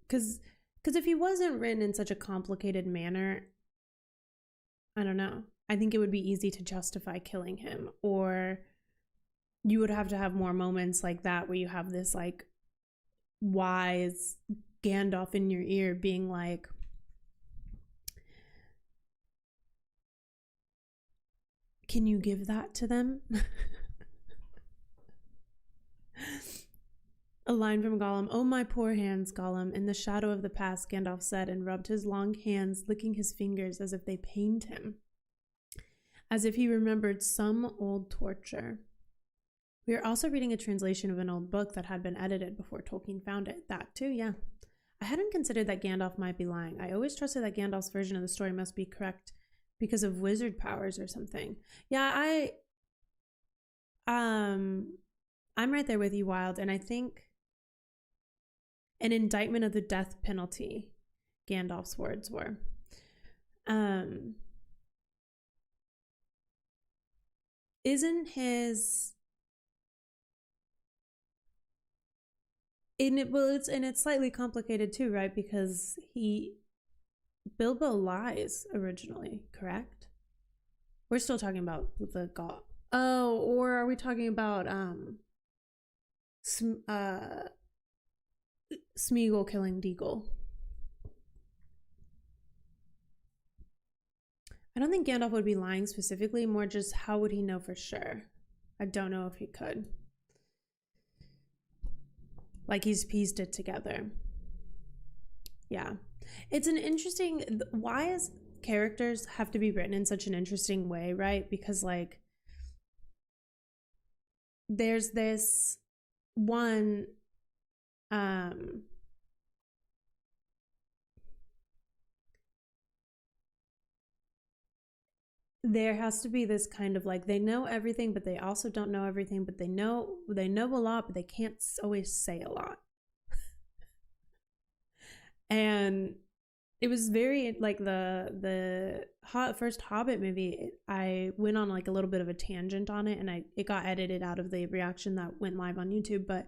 Because if he wasn't written in such a complicated manner, I don't know. I think it would be easy to justify killing him. Or you would have to have more moments like that where you have this like wise Gandalf in your ear being like, can you give that to them? A line from Gollum. "Oh, my poor hands, Gollum. In the shadow of the past," Gandalf said, and rubbed his long hands, licking his fingers as if they pained him, as if he remembered some old torture. We are also reading a translation of an old book that had been edited before Tolkien found it. That too, yeah. I hadn't considered that Gandalf might be lying. I always trusted that Gandalf's version of the story must be correct because of wizard powers or something. Yeah, I'm right there with you, Wild, and I think an indictment of the death penalty, Gandalf's words were. Isn't his... it's slightly complicated too, right? Because Bilbo lies originally, correct? We're still talking about the god. Oh, or are we talking about Smeagol killing Deagle? I don't think Gandalf would be lying specifically, more just how would he know for sure? I don't know if he could. Like he's pieced it together. Yeah. It's an interesting... Why is characters have to be written in such an interesting way, right? Because like there's this one there has to be this kind of like they know everything but they also don't know everything, but they know a lot but they can't always say a lot. And it was very like the first Hobbit movie. I went on like a little bit of a tangent on it, and it got edited out of the reaction that went live on YouTube. But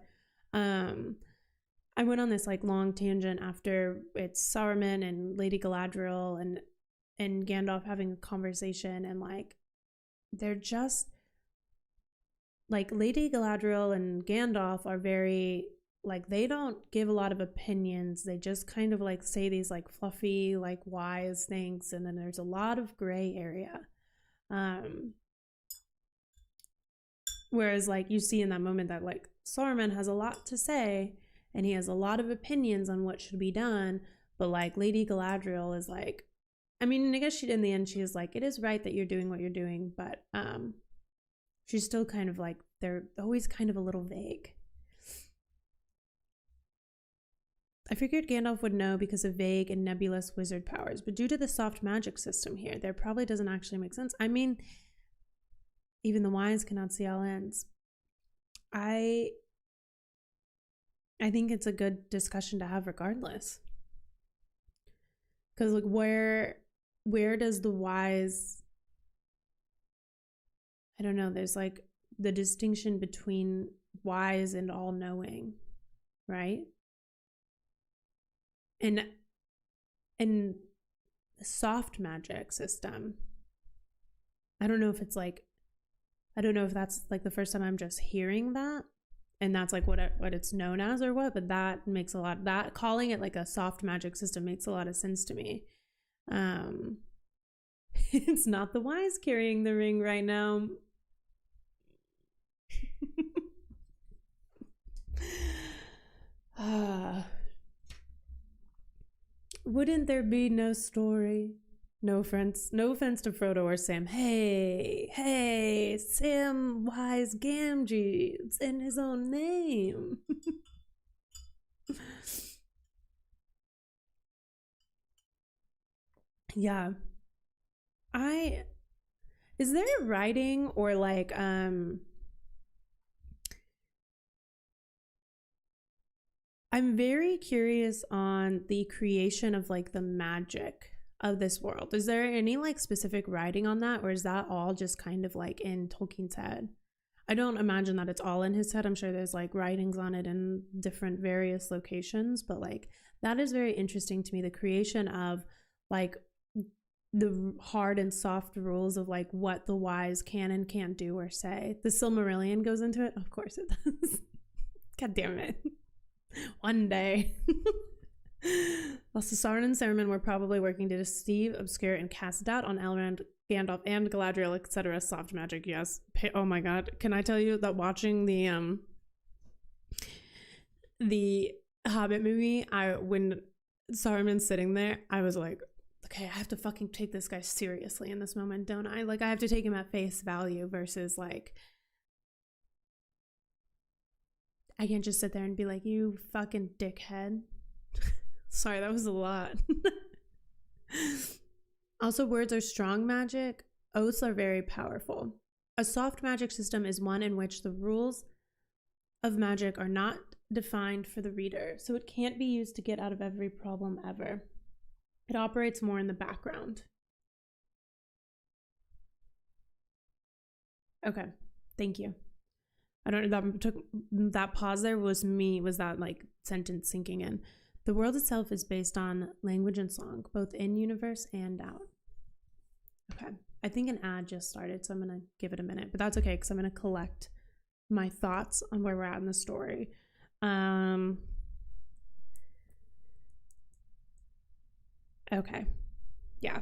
I went on this like long tangent after it's Saruman and Lady Galadriel and Gandalf having a conversation, and like they're just like Lady Galadriel and Gandalf are very like they don't give a lot of opinions. They just kind of like say these like fluffy like wise things, and then there's a lot of gray area. Whereas like you see in that moment that like Saruman has a lot to say and he has a lot of opinions on what should be done, but like Lady Galadriel is like, I mean, I guess in the end she is like, it is right that you're doing what you're doing, but she's still kind of like, they're always kind of a little vague. I figured Gandalf would know because of vague and nebulous wizard powers, but due to the soft magic system here, there probably doesn't actually make sense. I mean, even the wise cannot see all ends. I think it's a good discussion to have regardless. Because like where does the wise... I don't know, there's like the distinction between wise and all-knowing, right? And the soft magic system, I don't know if that's like the first time I'm just hearing that, and that's like what it's known as or what, but that makes a lot, that calling it like a soft magic system makes a lot of sense to me. It's not the wise carrying the ring right now. Wouldn't there be no story? No offense to Frodo or Sam. Hey, Samwise Gamgee. It's in his own name. Yeah. Is there writing or like I'm very curious on the creation of like the magic of this world. Is there any like specific writing on that, or is that all just kind of like in Tolkien's head? I don't imagine that it's all in his head. I'm sure there's like writings on it in different various locations, but like that is very interesting to me, the creation of like the hard and soft rules of like what the wise can and can't do or say. The Silmarillion goes into it. Of course it does. God damn it. One day. Also, Sauron and Saruman were probably working to deceive, obscure, and cast doubt on Elrond, Gandalf, and Galadriel, etc. Soft magic, yes. Oh my god. Can I tell you that watching the Hobbit movie, when Saruman's sitting there, I was like, okay, I have to fucking take this guy seriously in this moment, don't I? Like, I have to take him at face value versus like, I can't just sit there and be like, you fucking dickhead. Sorry, that was a lot. Also, words are strong magic. Oaths are very powerful. A soft magic system is one in which the rules of magic are not defined for the reader, so it can't be used to get out of every problem ever. It operates more in the background. Okay, thank you. I don't know, that pause there was that like sentence sinking in. The world itself is based on language and song, both in universe and out. Okay, I think an ad just started, so I'm gonna give it a minute, but that's okay because I'm gonna collect my thoughts on where we're at in the story. Okay, yeah.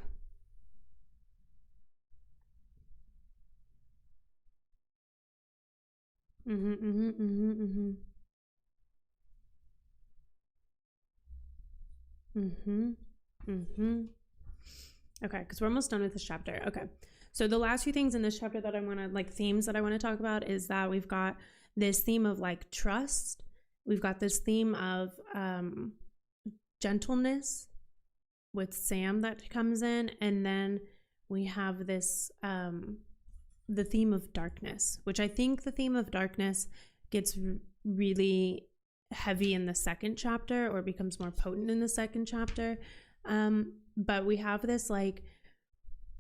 Okay, because we're almost done with this chapter. Okay, so the last few things in this chapter that I want to, like, themes that I want to talk about is that we've got this theme of like trust. We've got this theme of gentleness with Sam that comes in, and then we have this the theme of darkness, which I think the theme of darkness gets really heavy in the second chapter, or becomes more potent in the second chapter. But we have this like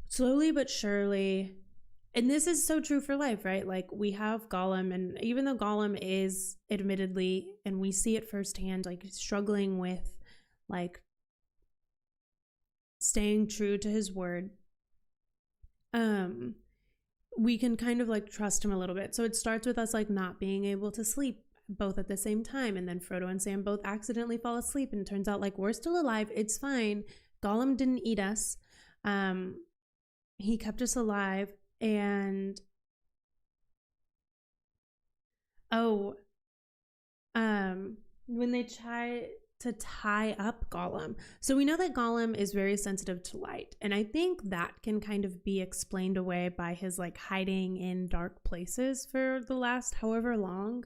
slowly but surely, and this is so true for life, right? Like, we have Gollum, and even though Gollum is admittedly, and we see it firsthand, like struggling with like staying true to his word, we can kind of like trust him a little bit. So it starts with us like not being able to sleep both at the same time, and then Frodo and Sam both accidentally fall asleep, and it turns out like we're still alive, it's fine. Gollum didn't eat us. He kept us alive. And when they try to tie up Gollum, so we know that Gollum is very sensitive to light, and I think that can kind of be explained away by his like hiding in dark places for the last however long.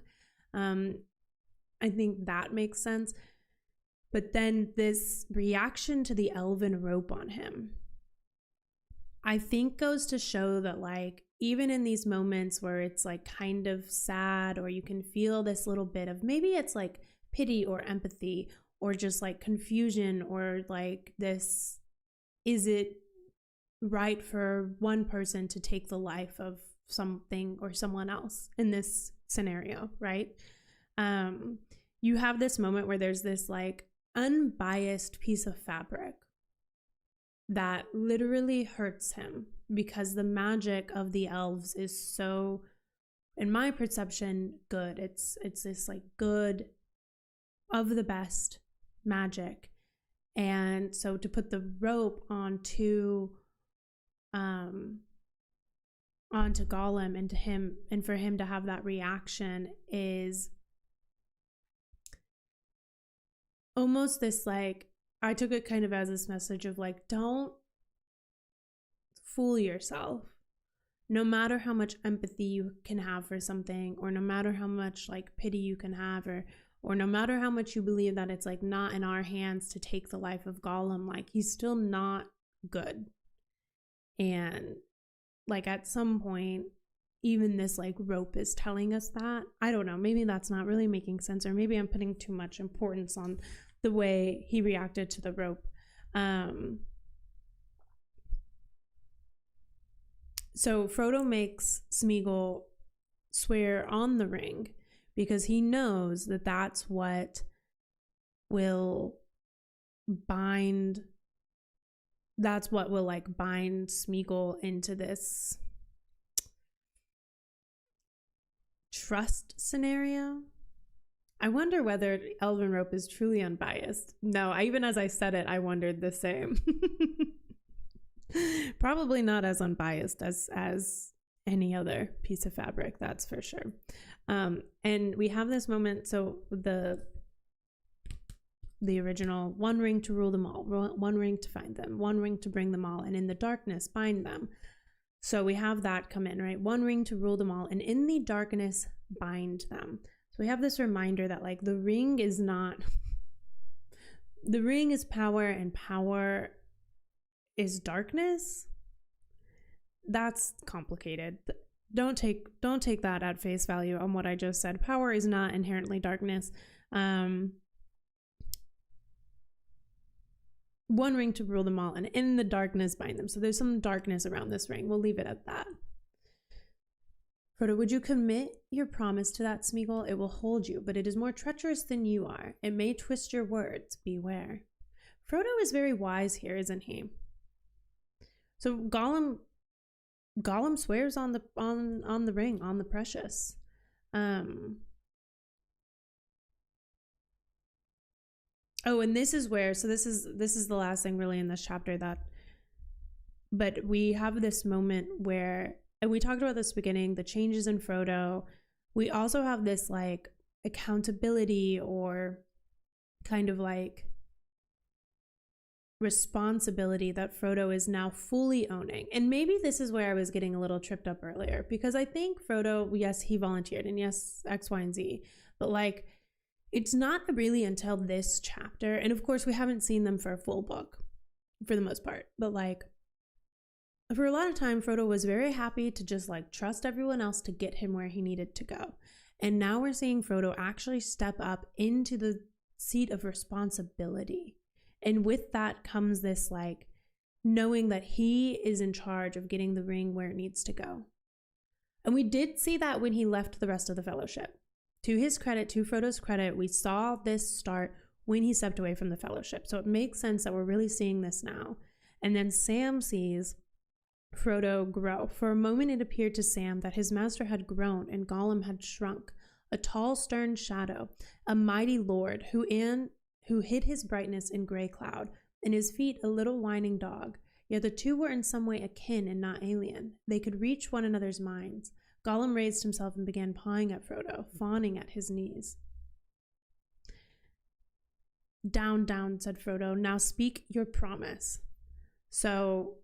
I think that makes sense. But then this reaction to the elven rope on him, I think, goes to show that like even in these moments where it's like kind of sad, or you can feel this little bit of, maybe it's like pity or empathy or just like confusion, or like this, is it right for one person to take the life of something or someone else in this scenario, right? You have this moment where there's this like unbiased piece of fabric that literally hurts him, because the magic of the elves is so, in my perception, good. It's this like good, of the best magic. And so to put the rope onto Gollum, and to him, and for him to have that reaction, is almost this like I took it kind of as this message of like, don't fool yourself. No matter how much empathy you can have for something, or no matter how much like pity you can have, or no matter how much you believe that it's like not in our hands to take the life of Gollum, like he's still not good. And like at some point, even this like rope is telling us that. I don't know, maybe that's not really making sense, or maybe I'm putting too much importance on the way he reacted to the rope. So Frodo makes Smeagol swear on the ring because he knows that that's what will bind, that's what will like bind Smeagol into this trust scenario. I wonder whether Elven Rope is truly unbiased. No, even as I said it, I wondered the same. Probably not as unbiased as any other piece of fabric, that's for sure. And we have this moment, so the original, one ring to rule them all, one ring to find them, one ring to bring them all, and in the darkness bind them. So we have that come in, right? One ring to rule them all, and in the darkness bind them. So we have this reminder that like the ring is not, the ring is power, and power is darkness. That's complicated. Don't take that at face value on what I just said. Power is not inherently darkness. One ring to rule them all, and in the darkness bind them. So there's some darkness around this ring. We'll leave it at that. Frodo, would you commit your promise to that, Smeagol? It will hold you, but it is more treacherous than you are. It may twist your words. Beware. Frodo is very wise here, isn't he? So Gollum swears on the ring, on the precious. Oh, and this is where, so this is the last thing really in this chapter but we have this moment where, and we talked about this beginning, the changes in Frodo. We also have this like accountability, or kind of like responsibility that Frodo is now fully owning. And maybe this is where I was getting a little tripped up earlier, because I think Frodo, yes, he volunteered, and yes, X, Y, and Z, but like it's not really until this chapter, and of course we haven't seen them for a full book for the most part, but like for a lot of time Frodo was very happy to just like trust everyone else to get him where he needed to go. And now we're seeing Frodo actually step up into the seat of responsibility. And with that comes this like knowing that he is in charge of getting the ring where it needs to go. And we did see that when he left the rest of the Fellowship. To his credit, to Frodo's credit, we saw this start when he stepped away from the Fellowship. So it makes sense that we're really seeing this now. And then Sam sees Frodo grow. For a moment it appeared to Sam that his master had grown and Gollum had shrunk. A tall, stern shadow, a mighty lord who hid his brightness in gray cloud, and his feet a little whining dog. Yet the two were in some way akin and not alien. They could reach one another's minds. Gollum raised himself and began pawing at Frodo, fawning at his knees. Down, down, said Frodo. Now speak your promise. So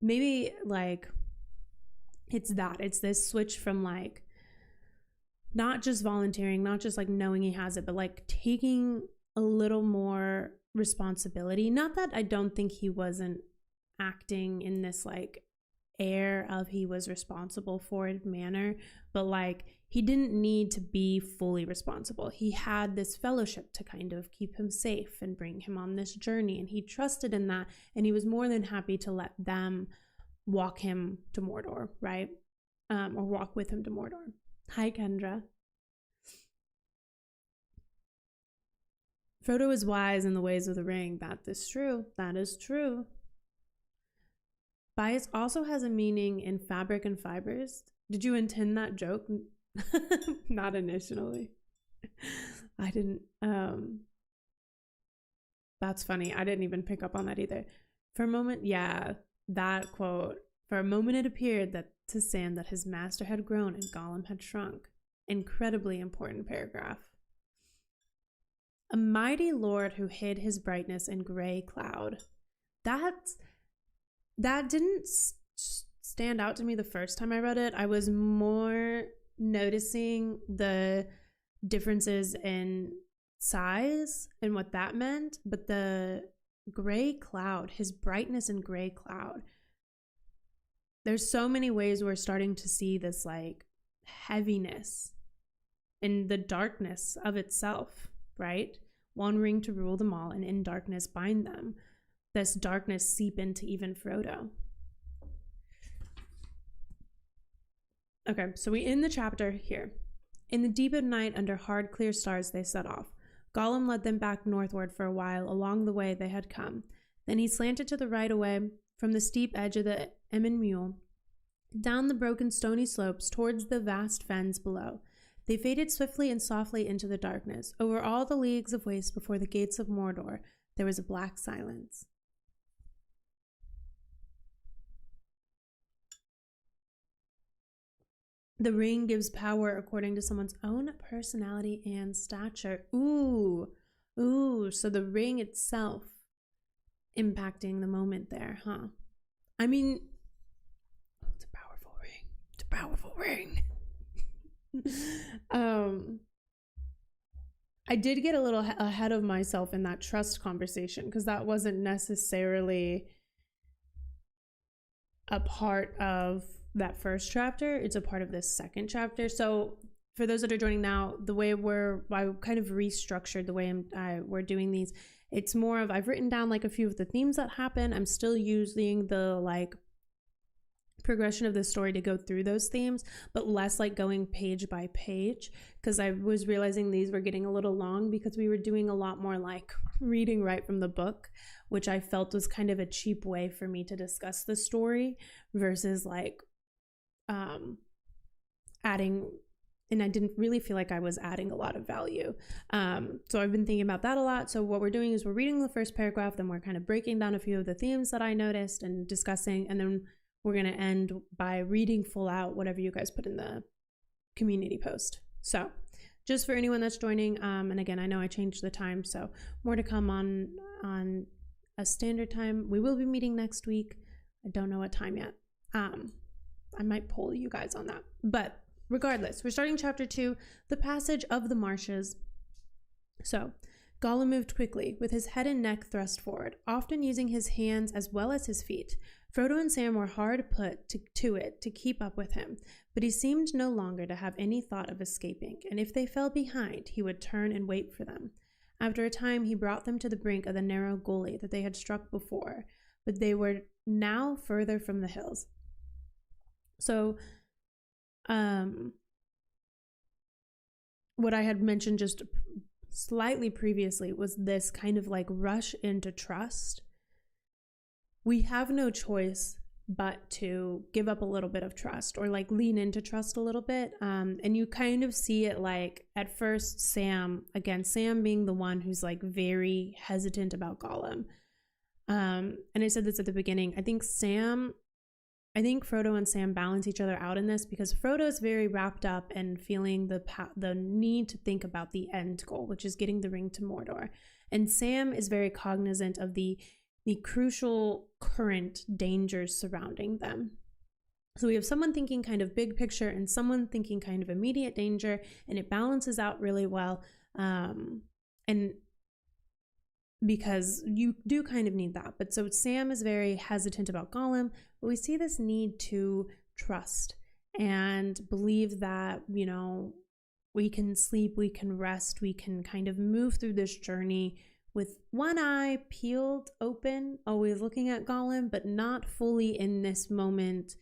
maybe like it's this switch from like not just volunteering, not just like knowing he has it, but like taking a little more responsibility. Not that I don't think he wasn't acting in this like air of he was responsible for it manner, but like he didn't need to be fully responsible. He had this fellowship to kind of keep him safe and bring him on this journey, and he trusted in that, and he was more than happy to let them walk him to Mordor, right? Or walk with him to Mordor. Hi, Kendra. Frodo is wise in the ways of the ring. That is true. That is true. Bias also has a meaning in fabric and fibers. Did you intend that joke? Not initially. I didn't. That's funny. I didn't even pick up on that either. For a moment, yeah, that quote. For a moment it appeared that to Sam that his master had grown and Gollum had shrunk. Incredibly important paragraph. A mighty lord who hid his brightness in gray cloud. That didn't stand out to me the first time I read it. I was more noticing the differences in size and what that meant, but the gray cloud, his brightness in gray cloud, there's so many ways we're starting to see this like heaviness in the darkness of itself, right? One ring to rule them all, and in darkness bind them. This darkness seep into even Frodo. Okay, so we end the chapter here. In the deep of night, under hard, clear stars, they set off. Gollum led them back northward for a while along the way they had come. Then he slanted to the right away from the steep edge of the Emyn Muil, down the broken stony slopes towards the vast fens below. They faded swiftly and softly into the darkness. Over all the leagues of waste before the gates of Mordor, there was a black silence. The ring gives power according to someone's own personality and stature. Ooh, so the ring itself impacting the moment there, huh? I mean, it's a powerful ring. It's a powerful ring. I did get a little ahead of myself in that trust conversation because that wasn't necessarily a part of that first chapter. It's a part of this second chapter. So for those that are joining now, the way I kind of restructured the way we're doing these. It's more of, I've written down like a few of the themes that happen. I'm still using the like progression of the story to go through those themes, but less like going page by page, because I was realizing these were getting a little long because we were doing a lot more like reading right from the book, which I felt was kind of a cheap way for me to discuss the story versus like adding, and I didn't really feel like I was adding a lot of value. So I've been thinking about that a lot. So what we're doing is we're reading the first paragraph, then we're kind of breaking down a few of the themes that I noticed and discussing, and then we're going to end by reading full out whatever you guys put in the community post. So just for anyone that's joining, and again, I know I changed the time, so more to come on a standard time. We will be meeting next week. I don't know what time yet. I might poll you guys on that. But regardless, we're starting chapter 2, the passage of the marshes. So Gollum moved quickly, with his head and neck thrust forward, often using his hands as well as his feet. Frodo and Sam were hard put to it to keep up with him, but he seemed no longer to have any thought of escaping, and if they fell behind, he would turn and wait for them. After a time, he brought them to the brink of the narrow gully that they had struck before, but they were now further from the hills. So, what I had mentioned just slightly previously was this kind of like rush into trust. We have no choice but to give up a little bit of trust or like lean into trust a little bit. And you kind of see it like at first Sam being the one who's like very hesitant about Gollum. And I said this at the beginning. I think Frodo and Sam balance each other out in this because Frodo is very wrapped up and feeling the need to think about the end goal, which is getting the ring to Mordor. And Sam is very cognizant of the crucial current dangers surrounding them. So we have someone thinking kind of big picture and someone thinking kind of immediate danger, and it balances out really well. And because you do kind of need that. But so Sam is very hesitant about Gollum, but we see this need to trust and believe that, you know, we can sleep, we can rest, we can kind of move through this journey with one eye peeled open, always looking at Gollum, but not fully in this moment,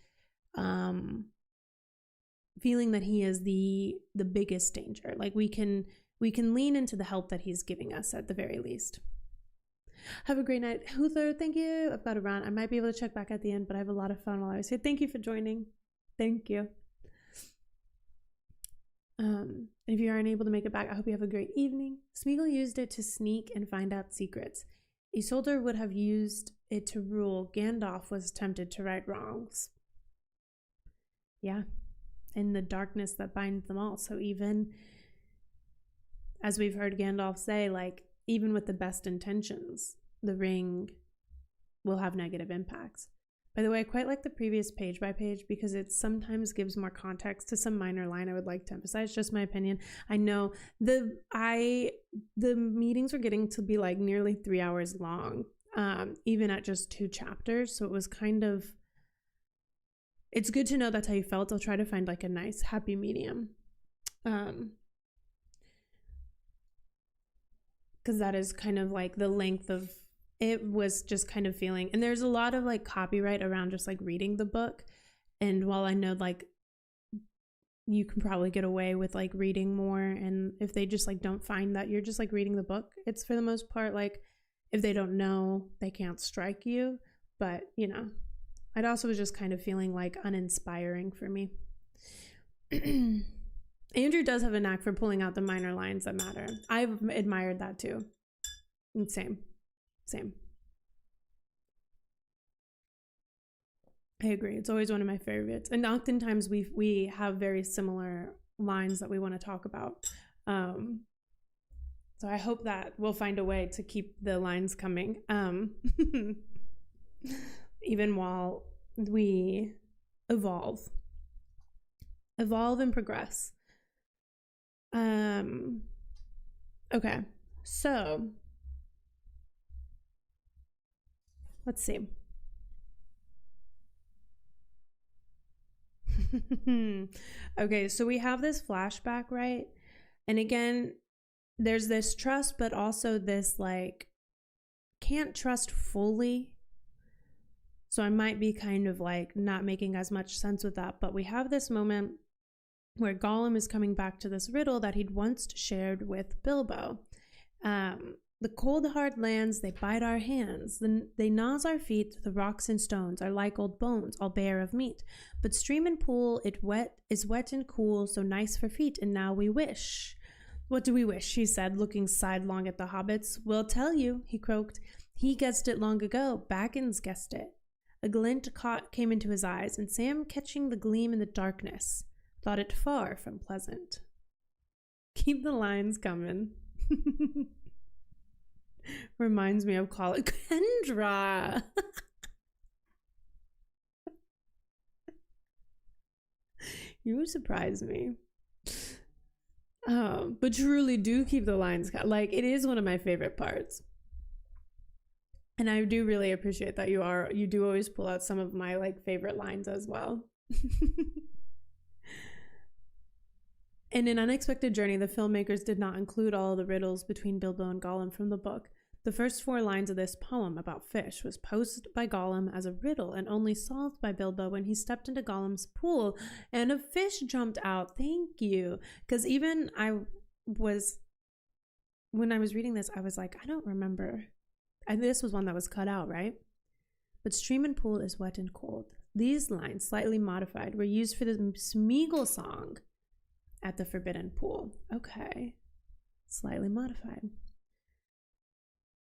feeling that he is the biggest danger. Like we can lean into the help that he's giving us at the very least. Have a great night. Huther, thank you. I've got to run. I might be able to check back at the end, but I have a lot of fun while I was here. Thank you for joining. Thank you. If you aren't able to make it back, I hope you have a great evening. Smeagol used it to sneak and find out secrets. Isildur would have used it to rule. Gandalf was tempted to right wrongs. Yeah, in the darkness that binds them all. So even as we've heard Gandalf say, like, even with the best intentions, the ring will have negative impacts. By the way, I quite like the previous page by page because it sometimes gives more context to some minor line I would like to emphasize. Just my opinion. I know the meetings were getting to be like nearly 3 hours long, even at just 2 chapters. So it was kind of, it's good to know that's how you felt. I'll try to find like a nice happy medium. Because that is kind of like the length of it was just kind of feeling, and there's a lot of like copyright around just like reading the book. And while I know like you can probably get away with like reading more, and if they just like don't find that you're just like reading the book, it's for the most part like if they don't know, they can't strike you. But you know, I'd also was just kind of feeling like uninspiring for me. Andrew does have a knack for pulling out the minor lines that matter. I've admired that too. And same. I agree. It's always one of my favorites. And oftentimes we have very similar lines that we want to talk about. So I hope that we'll find a way to keep the lines coming. Even while we evolve and progress. Okay, so let's see. Okay, so we have this flashback, right? And again, there's this trust, but also this like can't trust fully. So I might be kind of like not making as much sense with that, but we have this moment where Gollum is coming back to this riddle that he'd once shared with Bilbo. The cold hard lands, they bite our hands. They gnaws our feet, the rocks and stones are like old bones, all bare of meat. But stream and pool, is wet and cool, so nice for feet, and now we wish. What do we wish, he said, looking sidelong at the hobbits. We'll tell you, he croaked. He guessed it long ago, Baggins guessed it. A glint came into his eyes, and Sam, catching the gleam in the darkness, thought it far from pleasant. Keep the lines coming. Reminds me of Call It Kendra. You surprise me. But truly do keep the lines like it is one of my favorite parts. And I do really appreciate that you do always pull out some of my like favorite lines as well. In an unexpected journey, the filmmakers did not include all of the riddles between Bilbo and Gollum from the book. The first 4 lines of this poem about fish was posed by Gollum as a riddle and only solved by Bilbo when he stepped into Gollum's pool and a fish jumped out. Thank you. Because even when I was reading this, I was like, I don't remember. And this was one that was cut out, right? But stream and pool is wet and cold. These lines, slightly modified, were used for the Smeagol song at the Forbidden Pool. Okay. Slightly modified.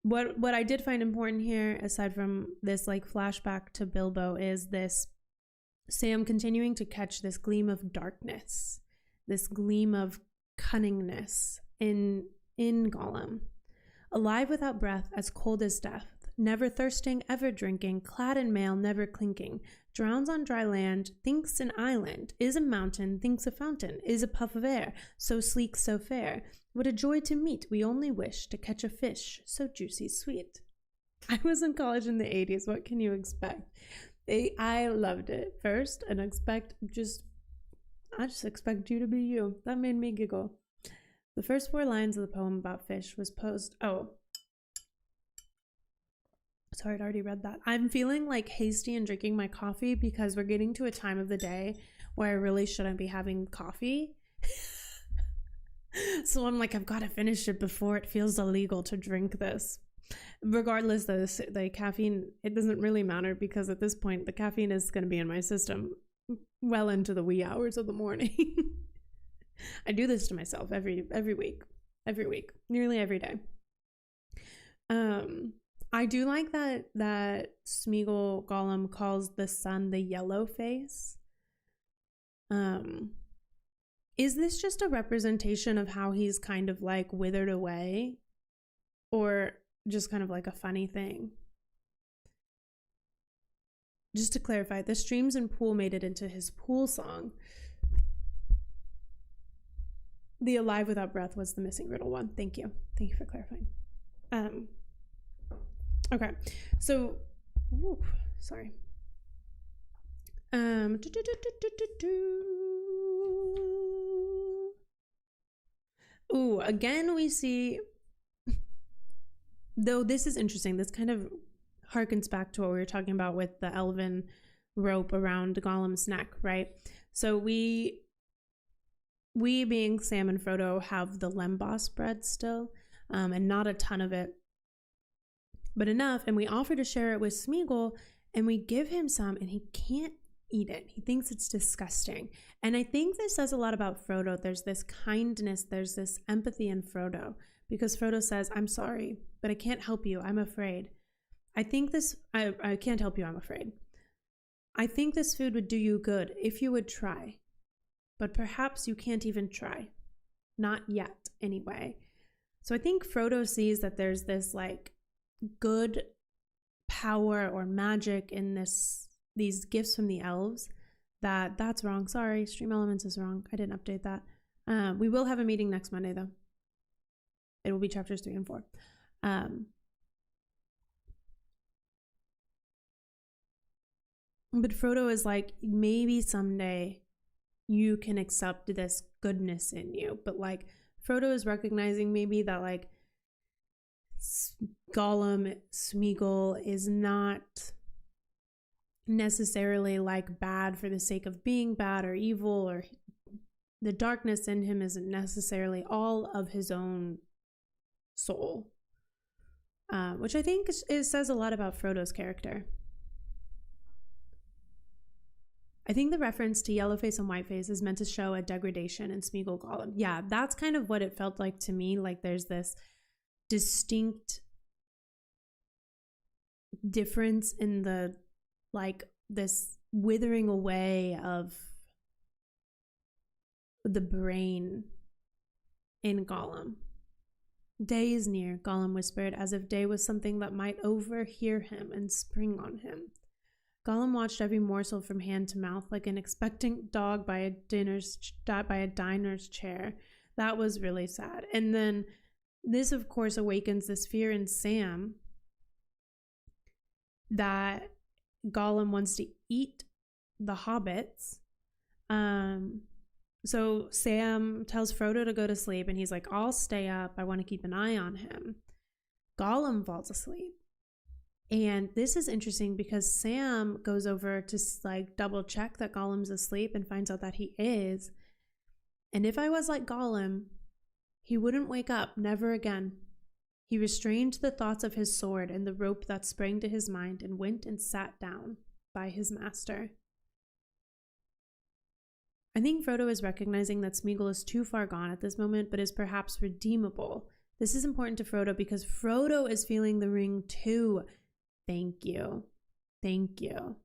What I did find important here, aside from this like flashback to Bilbo, is this Sam continuing to catch this gleam of darkness, this gleam of cunningness in Gollum. Alive without breath, as cold as death, never thirsting, ever drinking, clad in mail, never clinking, drowns on dry land, thinks an island, is a mountain, thinks a fountain, is a puff of air, so sleek, so fair. What a joy to meet, we only wish to catch a fish, so juicy, sweet. I was in college in the 80s, what can you expect? I loved it first, and I just expect you to be you. That made me giggle. The first 4 lines of the poem about fish was posed. Oh, sorry, I'd already read that. I'm feeling like hasty and drinking my coffee because we're getting to a time of the day where I really shouldn't be having coffee. So I'm like, I've got to finish it before it feels illegal to drink this. Regardless, the caffeine, it doesn't really matter because at this point, the caffeine is going to be in my system well into the wee hours of the morning. I do this to myself every week, nearly every day. I do like that Smeagol Gollum calls the sun the yellow face. Is this just a representation of how he's kind of like withered away, or just kind of like a funny thing? Just to clarify, the streams and pool made it into his pool song. The alive without breath was the missing riddle one. Thank you. Thank you for clarifying. Okay. So, sorry. Again, we see, though this is interesting, this kind of harkens back to what we were talking about with the elven rope around Gollum's neck, right? So we being Sam and Frodo have the lembas bread still, and not a ton of it, but enough, and we offer to share it with Smeagol, and we give him some, and he can't eat it. He thinks it's disgusting. And I think this says a lot about Frodo. There's this kindness, there's this empathy in Frodo, because Frodo says, I'm sorry, but I can't help you. I'm afraid. I can't help you. I'm afraid. I think this food would do you good if you would try, but perhaps you can't even try. Not yet, anyway. So I think Frodo sees that there's this like good power or magic in these gifts from the elves. That's wrong. Sorry, Stream Elements is wrong. I didn't update that. We will have a meeting next Monday though. It will be chapters 3 and 4. But Frodo is like, maybe someday you can accept this goodness in you. But like Frodo is recognizing maybe that like Gollum, Smeagol is not necessarily like bad for the sake of being bad or evil, or the darkness in him isn't necessarily all of his own soul, which I think says a lot about Frodo's character. I think the reference to Yellowface and Whiteface is meant to show a degradation in Smeagol Gollum. Yeah, that's kind of what it felt like to me. Like there's this distinct difference in the, like, this withering away of the brain in Gollum. Day is near, Gollum whispered, as if day was something that might overhear him and spring on him. Gollum watched every morsel from hand to mouth like an expectant dog by a diner's chair. That was really sad. And then this, of course, awakens this fear in Sam that Gollum wants to eat the hobbits. So Sam tells Frodo to go to sleep, and he's like, I'll stay up. I want to keep an eye on him. Gollum falls asleep. And this is interesting because Sam goes over to like double check that Gollum's asleep and finds out that he is. And if I was like Gollum, he wouldn't wake up, never again. He restrained the thoughts of his sword and the rope that sprang to his mind and went and sat down by his master. I think Frodo is recognizing that Smeagol is too far gone at this moment, but is perhaps redeemable. This is important to Frodo because Frodo is feeling the ring too. Thank you. Thank you.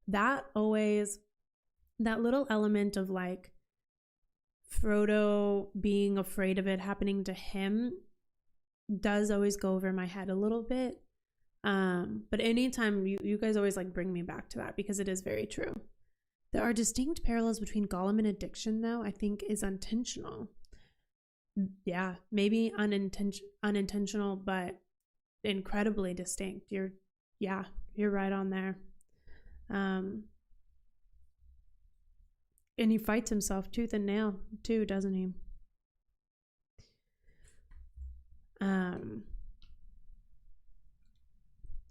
That little element of like Frodo being afraid of it happening to him does always go over my head a little bit. But anytime you guys always like bring me back to that because it is very true. There are distinct parallels between Gollum and addiction, though, I think is intentional. Yeah, maybe unintentional, but incredibly distinct. You're right on there. And he fights himself tooth and nail too, doesn't he?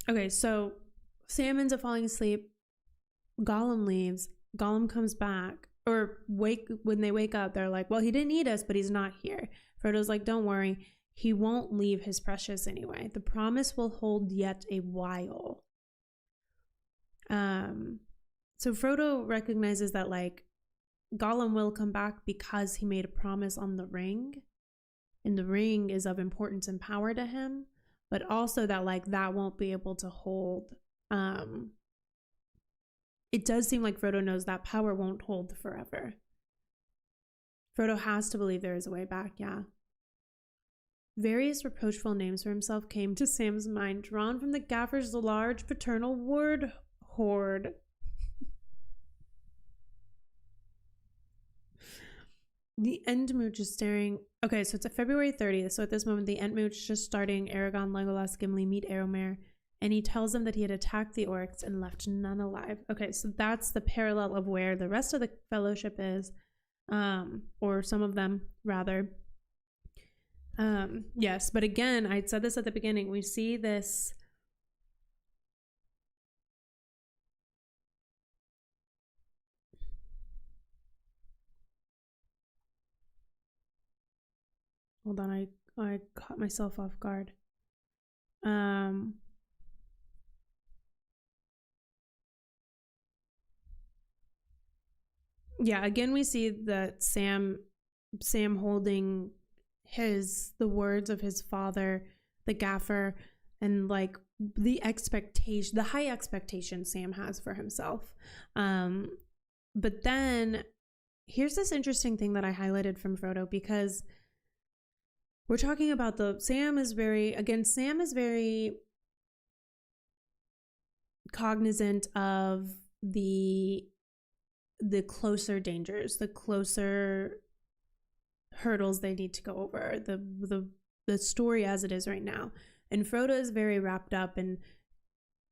Okay, so Sam ends up falling asleep. Gollum leaves. Gollum comes back, when they wake up, they're like, well, he didn't eat us, but he's not here. Frodo's like, don't worry. He won't leave his precious anyway. The promise will hold yet a while. So Frodo recognizes that like Gollum will come back because he made a promise on the ring, and the ring is of importance and power to him, but also that like that won't be able to hold. It does seem like Frodo knows that power won't hold forever. Frodo has to believe there is a way back, yeah. Various reproachful names for himself came to Sam's mind, drawn from the gaffer's large paternal word hoard. The Entmooch is staring. Okay, so it's a February 30th. So at this moment, the Entmooch is just starting. Aragorn, Legolas, Gimli meet Éomer, and he tells them that he had attacked the orcs and left none alive. Okay, so that's the parallel of where the rest of the Fellowship is, or some of them rather. Yes, but again, I said this at the beginning. We see this. Hold on, I caught myself off guard. Yeah, again we see that Sam holding the words of his father, the gaffer, and like the high expectation Sam has for himself. But then here's this interesting thing that I highlighted from Frodo, because we're talking about Sam is very cognizant of the closer dangers, the closer hurdles they need to go over, the story as it is right now. And Frodo is very wrapped up in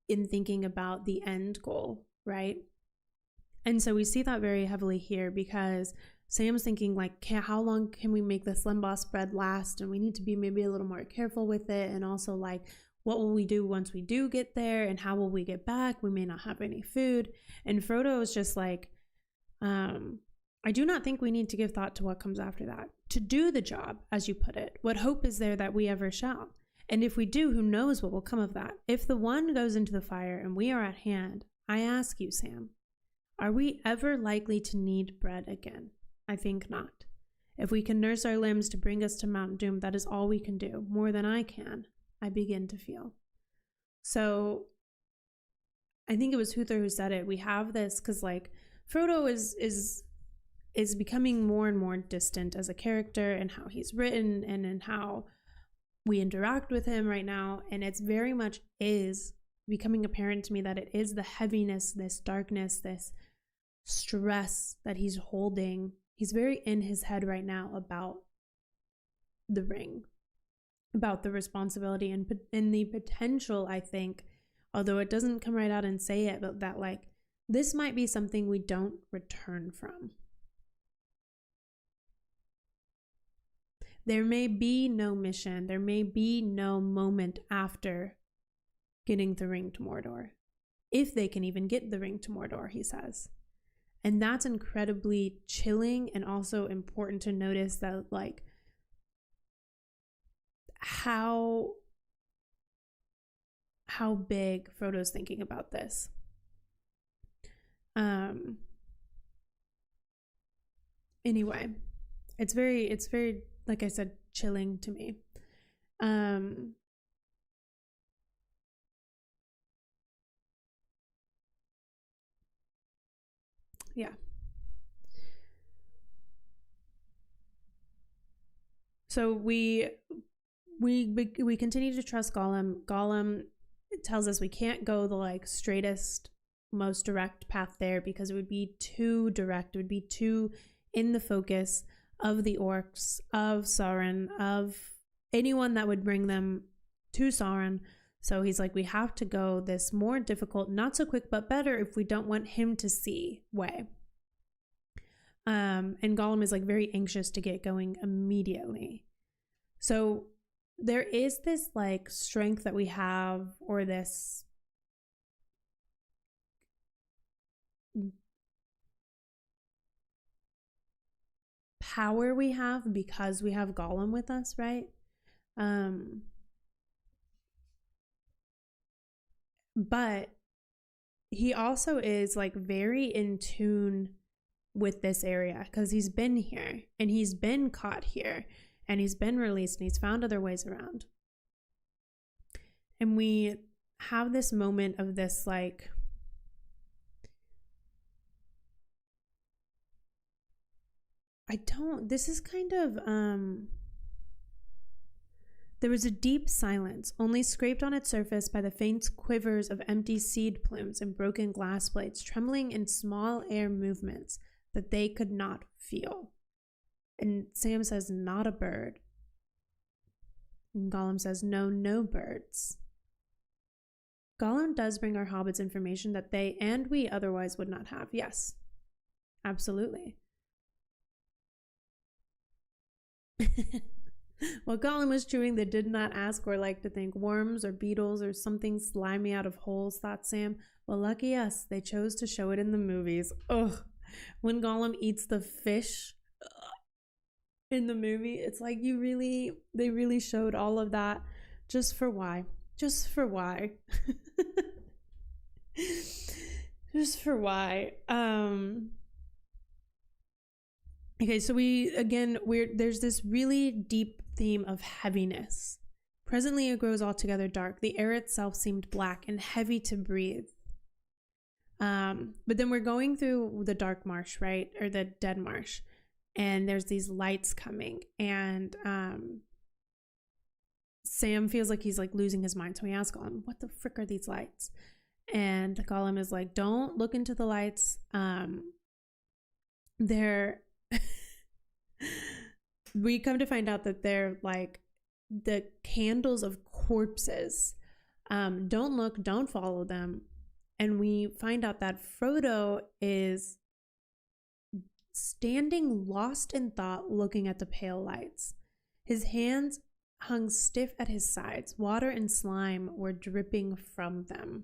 thinking about the end goal, right? And so we see that very heavily here, because Sam's thinking like, how long can we make this Limboss bread last? And we need to be maybe a little more careful with it. And also like, what will we do once we do get there? And how will we get back? We may not have any food. And Frodo is just like, I do not think we need to give thought to what comes after that. To do the job, as you put it, what hope is there that we ever shall? And if we do, who knows what will come of that? If the one goes into the fire and we are at hand, I ask you, Sam, are we ever likely to need bread again? I think not. If we can nurse our limbs to bring us to Mount Doom, that is all we can do, more than I can, I begin to feel. So I think it was Huther who said it. We have this because like Frodo is becoming more and more distant as a character, and how he's written and in how we interact with him right now. And it's very much is becoming apparent to me that it is the heaviness, this darkness, this stress that he's holding. He's very in his head right now about the ring, about the responsibility and the potential, I think, although it doesn't come right out and say it, but that like this might be something we don't return from. There may be no mission, there may be no moment after getting the ring to Mordor, if they can even get the ring to Mordor, he says. And that's incredibly chilling, and also important to notice that like how big Frodo's thinking about this. Anyway, it's very like I said, chilling to me. Yeah. So we continue to trust Gollum. Gollum tells us we can't go the like straightest, most direct path there, because it would be too direct. It would be too in the focus of the orcs, of Sauron, of anyone that would bring them to Sauron. So he's like, we have to go this more difficult, not so quick, but better if we don't want him to see way. And Gollum is like very anxious to get going immediately. So there is this like strength that we have, or this power we have because we have Gollum with us, right? But he also is like very in tune with this area, because he's been here and he's been caught here and he's been released and he's found other ways around. And we have this moment of this like this is kind of, there was a deep silence, only scraped on its surface by the faint quivers of empty seed plumes and broken glass plates, trembling in small air movements that they could not feel. And Sam says, not a bird. And Gollum says, no, no birds. Gollum does bring our hobbits information that they and we otherwise would not have. Yes, absolutely. What Gollum was chewing, they did not ask or like to think. Worms or beetles or something slimy out of holes, thought Sam. Well, lucky us, they chose to show it in the movies. Ugh. When Gollum eats the fish in the movie, it's like they really showed all of that just for why? Just for why? Just for why? Okay, so there's this really deep theme of heaviness. Presently it grows altogether dark. The air itself seemed black and heavy to breathe. But then we're going through the dark marsh, right? Or the dead marsh. And there's these lights coming. And Sam feels like he's like losing his mind. So he asks Gollum, what the frick are these lights? And Gollum is like, don't look into the lights. We come to find out that they're like the candles of corpses. Don't look, don't follow them. And we find out that Frodo is standing lost in thought, looking at the pale lights. His hands hung stiff at his sides. Water and slime were dripping from them.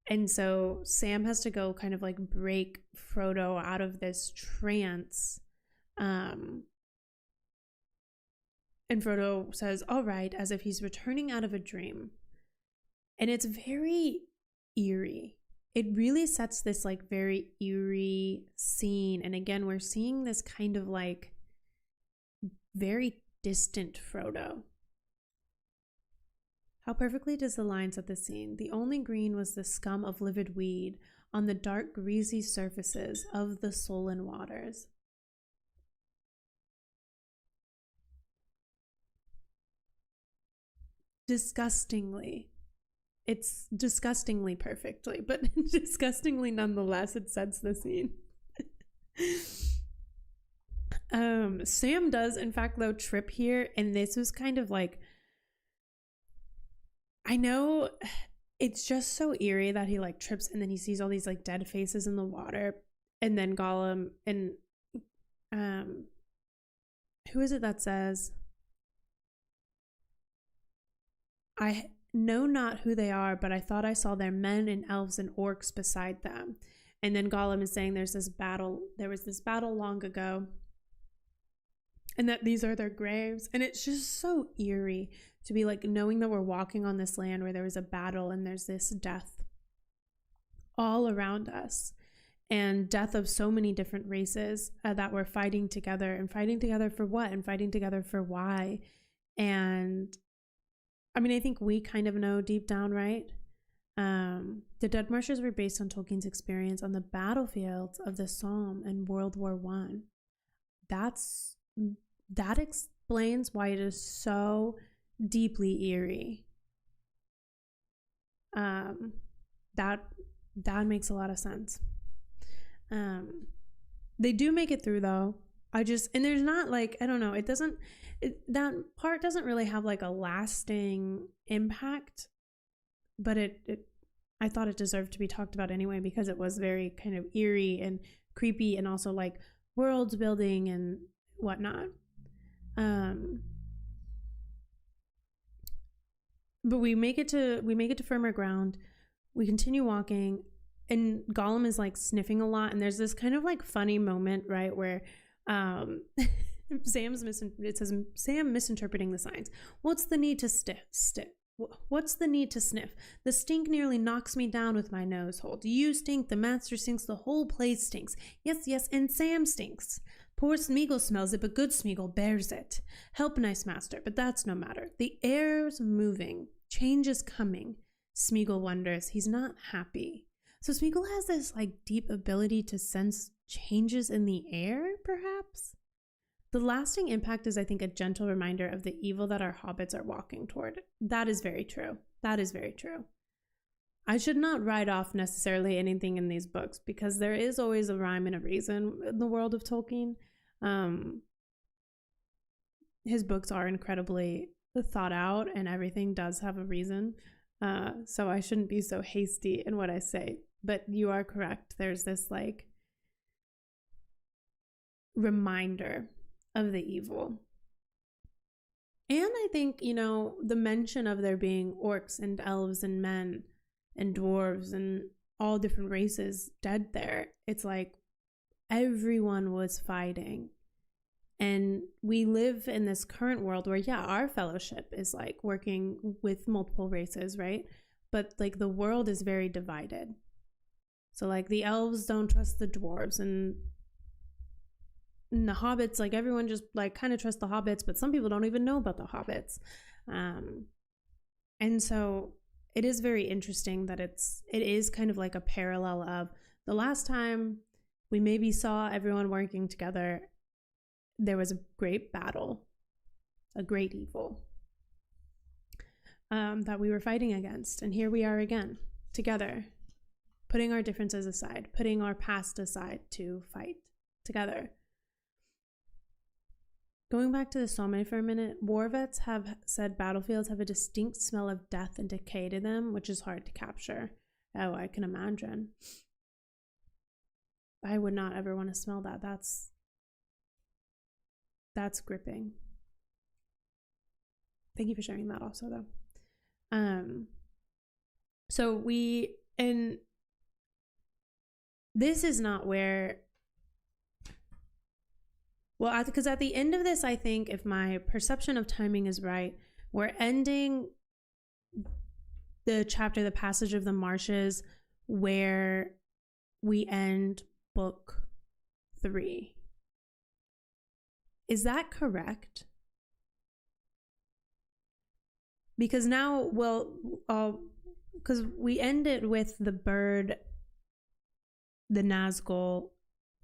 And so Sam has to go kind of like break Frodo out of this trance. And Frodo says, all right, as if he's returning out of a dream. And it's very eerie. It really sets this like very eerie scene. And again, we're seeing this kind of like very distant Frodo. How perfectly does the line set the scene. The only green was the scum of livid weed on the dark, greasy surfaces of the sullen waters. Disgustingly. It's disgustingly perfectly, but disgustingly nonetheless, it sets the scene. Sam does, in fact, though, trip here, and this was kind of like, I know it's just so eerie that he like trips and then he sees all these like dead faces in the water, and then Gollum and who is it that says, I know not who they are, but I thought I saw their men and elves and orcs beside them. And then Gollum is saying there was this battle long ago, and that these are their graves. And it's just so eerie to be like knowing that we're walking on this land where there was a battle and there's this death all around us, and death of so many different races that were fighting together, and fighting together for what, and fighting together for why. And I mean, I think we kind of know deep down, right? The Dead Marshes were based on Tolkien's experience on the battlefields of the Somme in World War I. That explains why it is so deeply eerie. That makes a lot of sense. They do make it through though. And there's not like, I don't know, that part doesn't really have like a lasting impact, but I thought it deserved to be talked about anyway, because it was very kind of eerie and creepy, and also like world building and whatnot. But we make it to firmer ground. We continue walking, and Gollum is like sniffing a lot, and there's this kind of like funny moment, right, where Sam misinterpreting the signs. What's the need to What's the need to sniff? The stink nearly knocks me down with my nose hold. You stink, the master stinks, the whole place stinks. Yes, and Sam stinks. Poor Smeagol smells it, but good Smeagol bears it. Help, nice master, but that's no matter. The air's moving. Change is coming. Smeagol wonders. He's not happy. So Smeagol has this like deep ability to sense changes in the air, perhaps? The lasting impact is, I think, a gentle reminder of the evil that our hobbits are walking toward. That is very true. That is very true. I should not write off necessarily anything in these books because there is always a rhyme and a reason in the world of Tolkien. His books are incredibly thought out and everything does have a reason. So I shouldn't be so hasty in what I say. But you are correct. There's this like reminder of the evil. And I think, you know, the mention of there being orcs and elves and men and dwarves and all different races dead there. It's like everyone was fighting. And we live in this current world where, yeah, our fellowship is like working with multiple races, right? But like the world is very divided. So like the elves don't trust the dwarves and the hobbits, like everyone just like kind of trusts the hobbits, but some people don't even know about the hobbits. And so it is very interesting that it is kind of like a parallel of the last time we maybe saw everyone working together, there was a great battle, a great evil that we were fighting against. And here we are again, together, putting our differences aside, putting our past aside to fight together. Going back to the Somme for a minute, war vets have said battlefields have a distinct smell of death and decay to them, which is hard to capture. Oh, I can imagine. I would not ever want to smell that. That's gripping. Thank you for sharing that also, though. So and this is not where, well, because at the end of this, I think if my perception of timing is right, we're ending the chapter, the passage of the marshes, where we end book 3. Is that correct? Because now, well, because we end it with the bird, the Nazgul,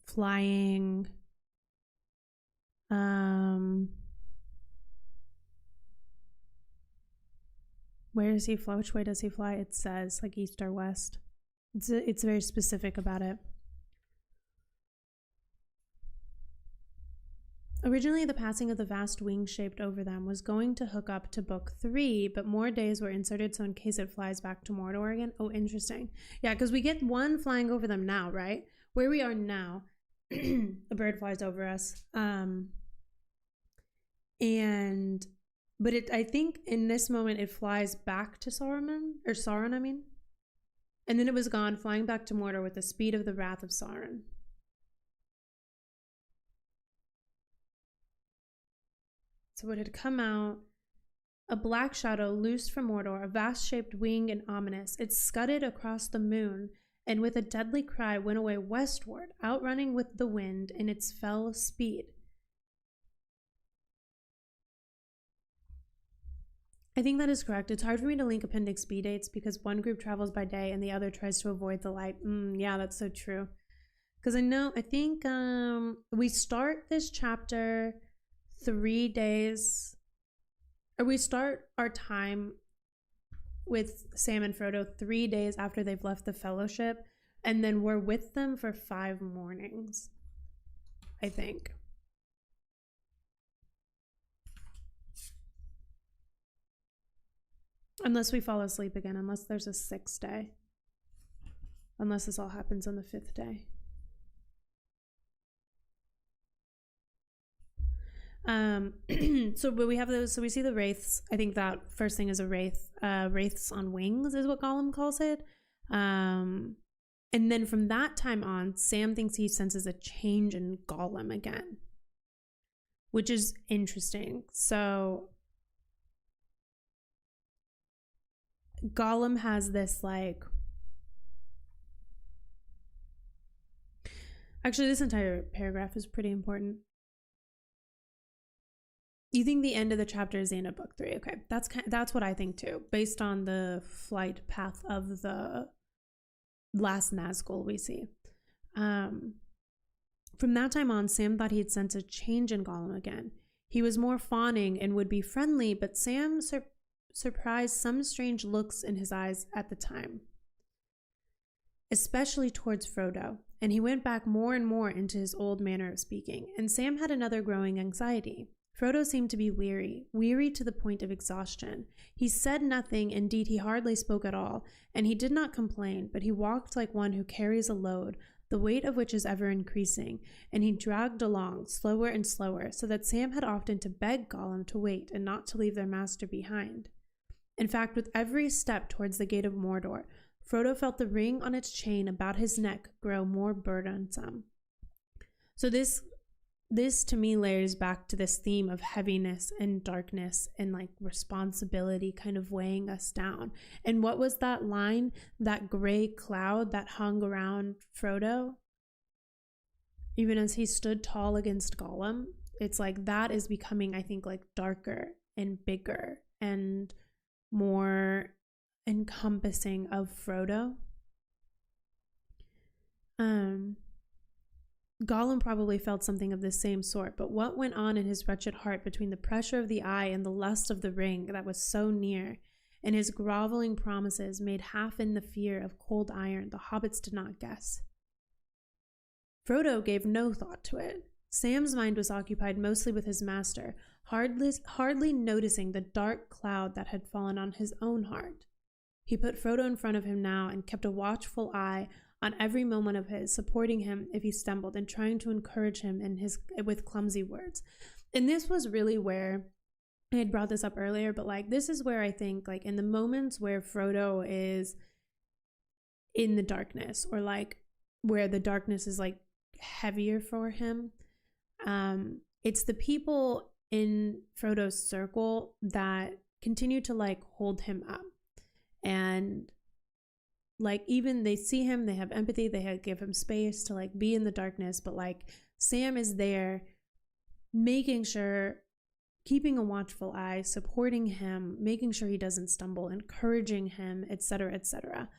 flying. Where does he fly? Which way does he fly? It says like east or west. It's very specific about it. Originally, the passing of the vast wings shaped over them was going to hook up to book 3, but more days were inserted so in case it flies back to Mordor again. Oh, interesting. Yeah, because we get one flying over them now, right? Where we are now, a bird flies over us. But I think in this moment it flies back to Sauron, I mean. And then it was gone, flying back to Mordor with the speed of the wrath of Sauron. So it had come out, a black shadow loosed from Mordor, a vast-shaped wing and ominous. It scudded across the moon, and with a deadly cry went away westward, outrunning with the wind in its fell speed. I think that is correct. It's hard for me to link Appendix B dates because one group travels by day and the other tries to avoid the light. Yeah, that's so true. Because I think we start this chapter 3 days, or we start our time with Sam and Frodo 3 days after they've left the Fellowship, and then we're with them for 5 mornings, I think. Unless we fall asleep again, unless there's a 6th day. Unless this all happens on the 5th day. So but we have those, so we see the wraiths. I think that first thing is a wraith. Wraiths on wings is what Gollum calls it. And then from that time on, Sam thinks he senses a change in Gollum again, which is interesting. So Gollum has this like, actually this entire paragraph is pretty important. You think the end of the chapter is the end of book 3? Okay, that's what I think too, based on the flight path of the last Nazgul we see. From that time on, Sam thought he had sensed a change in Gollum again. He was more fawning and would be friendly, but Sam surprised some strange looks in his eyes at the time, especially towards Frodo, and he went back more and more into his old manner of speaking, and Sam had another growing anxiety. Frodo seemed to be weary to the point of exhaustion. He said nothing, indeed he hardly spoke at all, and he did not complain, but he walked like one who carries a load, the weight of which is ever increasing, and he dragged along, slower and slower, so that Sam had often to beg Gollum to wait and not to leave their master behind. In fact, with every step towards the gate of Mordor, Frodo felt the ring on its chain about his neck grow more burdensome. So this to me layers back to this theme of heaviness and darkness and like responsibility kind of weighing us down. And what was that line, that gray cloud that hung around Frodo? Even as he stood tall against Gollum, it's like that is becoming, I think, like darker and bigger and more encompassing of Frodo. Gollum probably felt something of the same sort, but what went on in his wretched heart between the pressure of the eye and the lust of the ring that was so near, and his groveling promises made half in the fear of cold iron, the hobbits did not guess. Frodo gave no thought to it. Sam's mind was occupied mostly with his master, hardly noticing the dark cloud that had fallen on his own heart. He put Frodo in front of him now and kept a watchful eye on every moment of his, supporting him if he stumbled and trying to encourage him with clumsy words. And this was really where I had brought this up earlier, but like this is where I think like in the moments where Frodo is in the darkness, or like where the darkness is like heavier for him, it's the people in Frodo's circle that continue to like hold him up. And like even they see him, they have empathy, they give him space to like be in the darkness, but like Sam is there making sure, keeping a watchful eye, supporting him, making sure he doesn't stumble, encouraging him, etc., etc.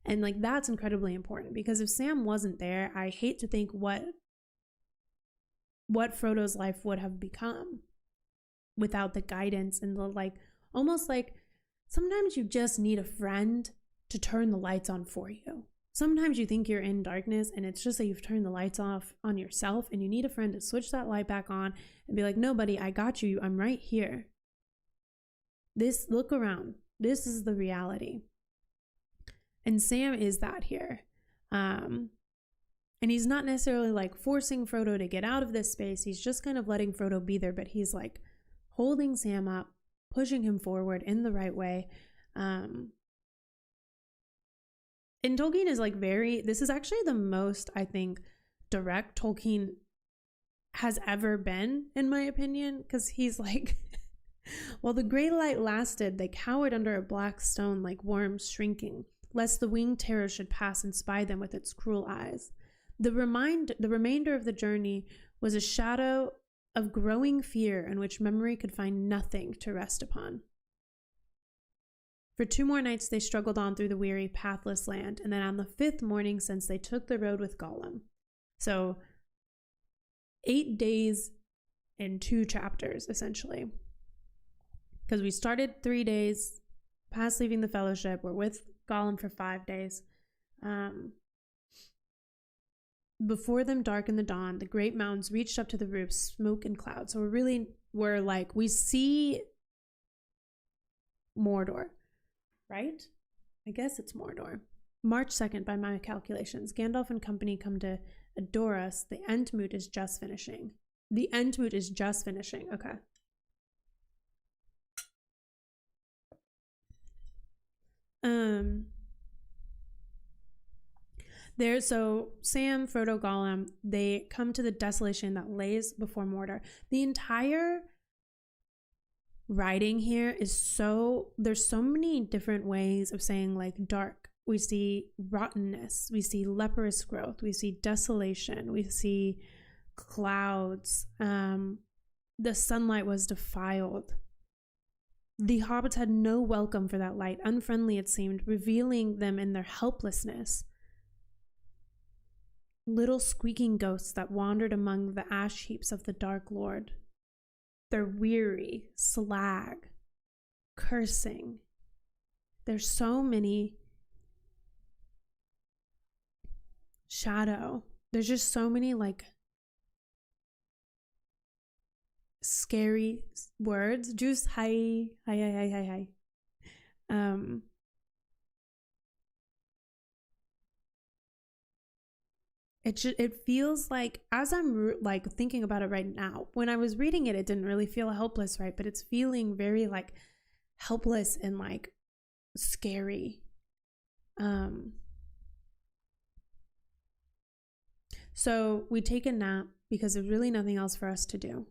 And like that's incredibly important, because if Sam wasn't there, I hate to think what Frodo's life would have become without the guidance and the like, almost like sometimes you just need a friend to turn the lights on for you. Sometimes you think you're in darkness and it's just that you've turned the lights off on yourself and you need a friend to switch that light back on and be like, no, buddy, I got you. I'm right here. Look around. This is the reality. And Sam is that here. And he's not necessarily like forcing Frodo to get out of this space. He's just kind of letting Frodo be there, but he's like holding Sam up, pushing him forward in the right way. And Tolkien is like this is actually the most, I think, direct Tolkien has ever been, in my opinion, because he's like, while the gray light lasted, they cowered under a black stone like worms shrinking, lest the winged terror should pass and spy them with its cruel eyes. The remainder of the journey was a shadow of growing fear in which memory could find nothing to rest upon. For 2 more nights they struggled on through the weary, pathless land, and then on the 5th morning since they took the road with Gollum. So 8 days and 2 chapters, essentially. Because we started 3 days past leaving the Fellowship. We're with Gollum for 5 days. Before them, dark in the dawn, the great mountains reached up to the roofs, smoke and cloud. So we see Mordor. Right? I guess it's Mordor. March 2nd, by my calculations, Gandalf and company come to adore us. The Entmoot is just finishing. Okay. So Sam, Frodo, Gollum, they come to the desolation that lays before Mordor. The entire writing here is there's so many different ways of saying like dark. We see rottenness, we see leprous growth, we see desolation, we see clouds. The sunlight was defiled. The hobbits had no welcome for that light, unfriendly it seemed, revealing them in their helplessness. little squeaking ghosts that wandered among the ash heaps of the Dark Lord. They're weary, slag, cursing. There's so many shadow. There's just so many like scary words. Juice, hi. It feels like, as I'm like thinking about it right now, when I was reading it, it didn't really feel helpless, right? But it's feeling very like helpless and like scary. So we take a nap because there's really nothing else for us to do.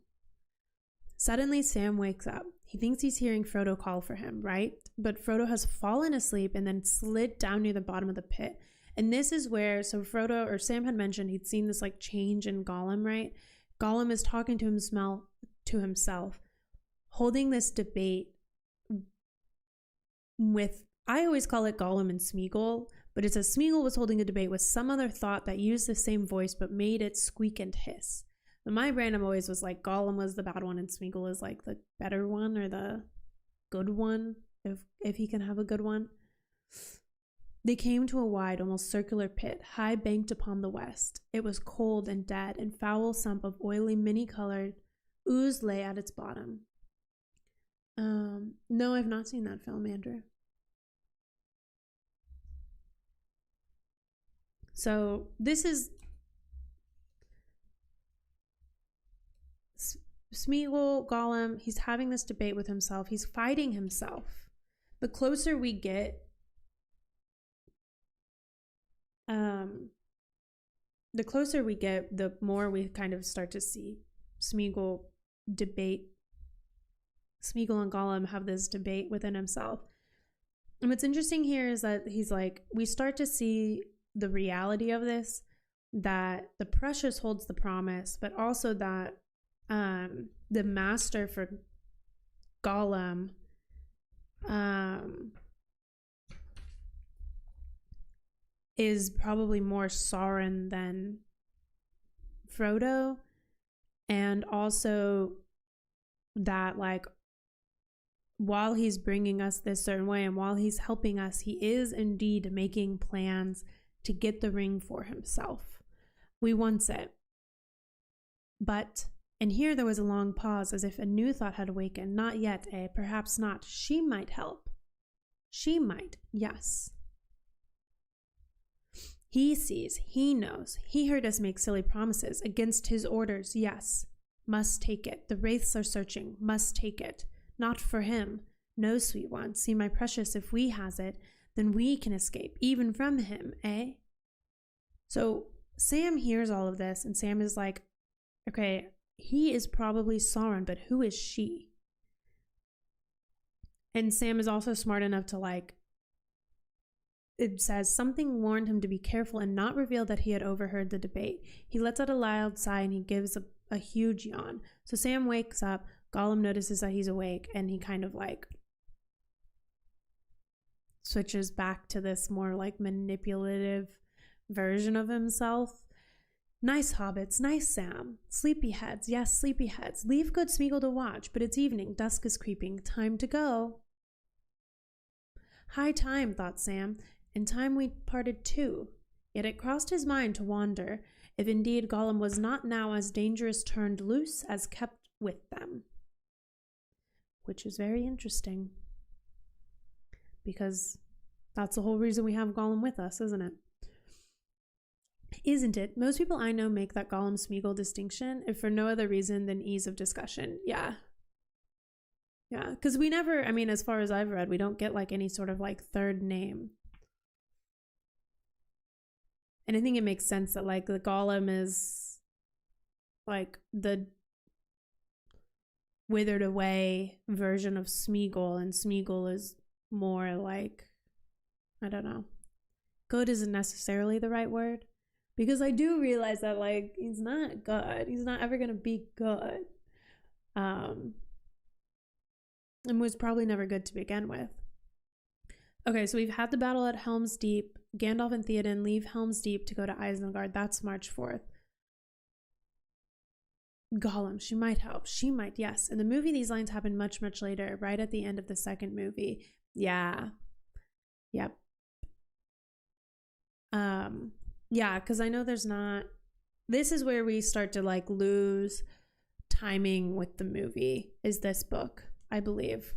Suddenly, Sam wakes up. He thinks he's hearing Frodo call for him, right? But Frodo has fallen asleep and then slid down near the bottom of the pit. And this is where, so Frodo, or Sam had mentioned he'd seen this like change in Gollum, right? Gollum is talking to himself, holding this debate with, I always call it Gollum and Smeagol, but it's as Smeagol was holding a debate with some other thought that used the same voice but made it squeak and hiss. So my brain always was like Gollum was the bad one and Smeagol is like the better one or the good one, if he can have a good one. They came to a wide, almost circular pit, high banked upon the west. It was cold and dead, and foul sump of oily, many-colored ooze lay at its bottom. No, I've not seen that film, Andrew. So this is Smeagol, Gollum. He's having this debate with himself. He's fighting himself. The closer we get, the more we kind of start to see Smeagol and Gollum have this debate within himself. And what's interesting here is that he's like, we start to see the reality of this, that the precious holds the promise, but also that the master for Gollum is probably more Sauron than Frodo, and also that like while he's bringing us this certain way and while he's helping us, he is indeed making plans to get the ring for himself. We want it. But, and here there was a long pause as if a new thought had awakened. Not yet, perhaps not. She might help. She might, yes. He sees, he knows, he heard us make silly promises against his orders, yes. Must take it. The wraiths are searching, must take it. Not for him. No, sweet one, see my precious, if we has it, then we can escape, even from him, eh? So Sam hears all of this, and Sam is like, okay, he is probably Sauron, but who is she? And Sam is also smart enough to like, it says something warned him to be careful and not reveal that he had overheard the debate. He lets out a loud sigh and he gives a huge yawn. So Sam wakes up, Gollum notices that he's awake, and he kind of like switches back to this more like manipulative version of himself. Nice hobbits, nice Sam. Sleepyheads, yes, sleepyheads. Leave good Smeagol to watch, but it's evening, dusk is creeping, time to go. High time, thought Sam, and time we parted too. Yet it crossed his mind to wonder if indeed Gollum was not now as dangerous turned loose as kept with them. Which is very interesting, because that's the whole reason we have Gollum with us, isn't it? Isn't it? Most people I know make that Gollum-Smeagol distinction, if for no other reason than ease of discussion. Yeah, because we never, I mean, as far as I've read, we don't get like any sort of like third name. And I think it makes sense that like the Gollum is like the withered away version of Smeagol, and Smeagol is more like, I don't know, good isn't necessarily the right word, because I do realize that like he's not good, he's not ever gonna be good, and was probably never good to begin with. Okay, so we've had the battle at Helm's Deep. Gandalf and Theoden leave Helm's Deep to go to Isengard. That's March 4th. Gollum, she might help. She might, yes. In the movie, these lines happen much, much later, right at the end of the second movie. Yeah. Yep. Yeah, because I know there's not... This is where we start to, like, lose timing with the movie, is this book, I believe.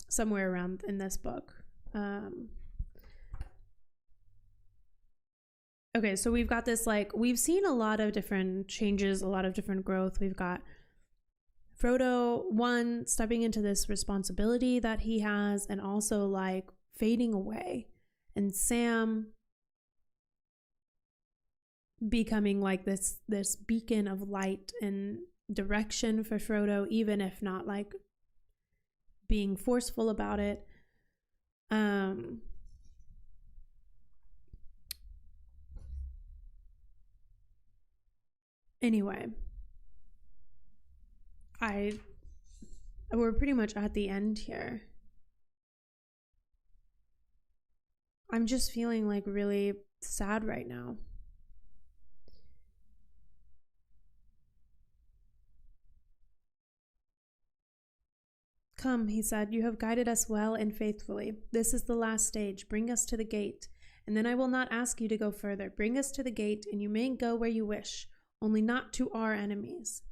Somewhere around in this book. Okay, so we've got this, like, we've seen a lot of different changes, a lot of different growth. We've got Frodo, one, stepping into this responsibility that he has, and also, like, fading away. And Sam becoming, like, this beacon of light and direction for Frodo, even if not, like, being forceful about it. Anyway, we're pretty much at the end here. I'm just feeling, like, really sad right now. Come, he said, you have guided us well and faithfully. This is the last stage. Bring us to the gate, and then I will not ask you to go further. Bring us to the gate, and you may go where you wish, only not to our enemies.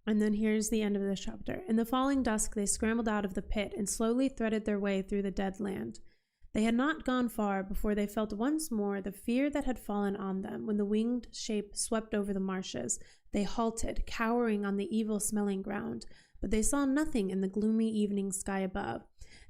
And then here's the end of this chapter. In the falling dusk, they scrambled out of the pit and slowly threaded their way through the dead land. They had not gone far before they felt once more the fear that had fallen on them when the winged shape swept over the marshes. They halted, cowering on the evil-smelling ground, but they saw nothing in the gloomy evening sky above.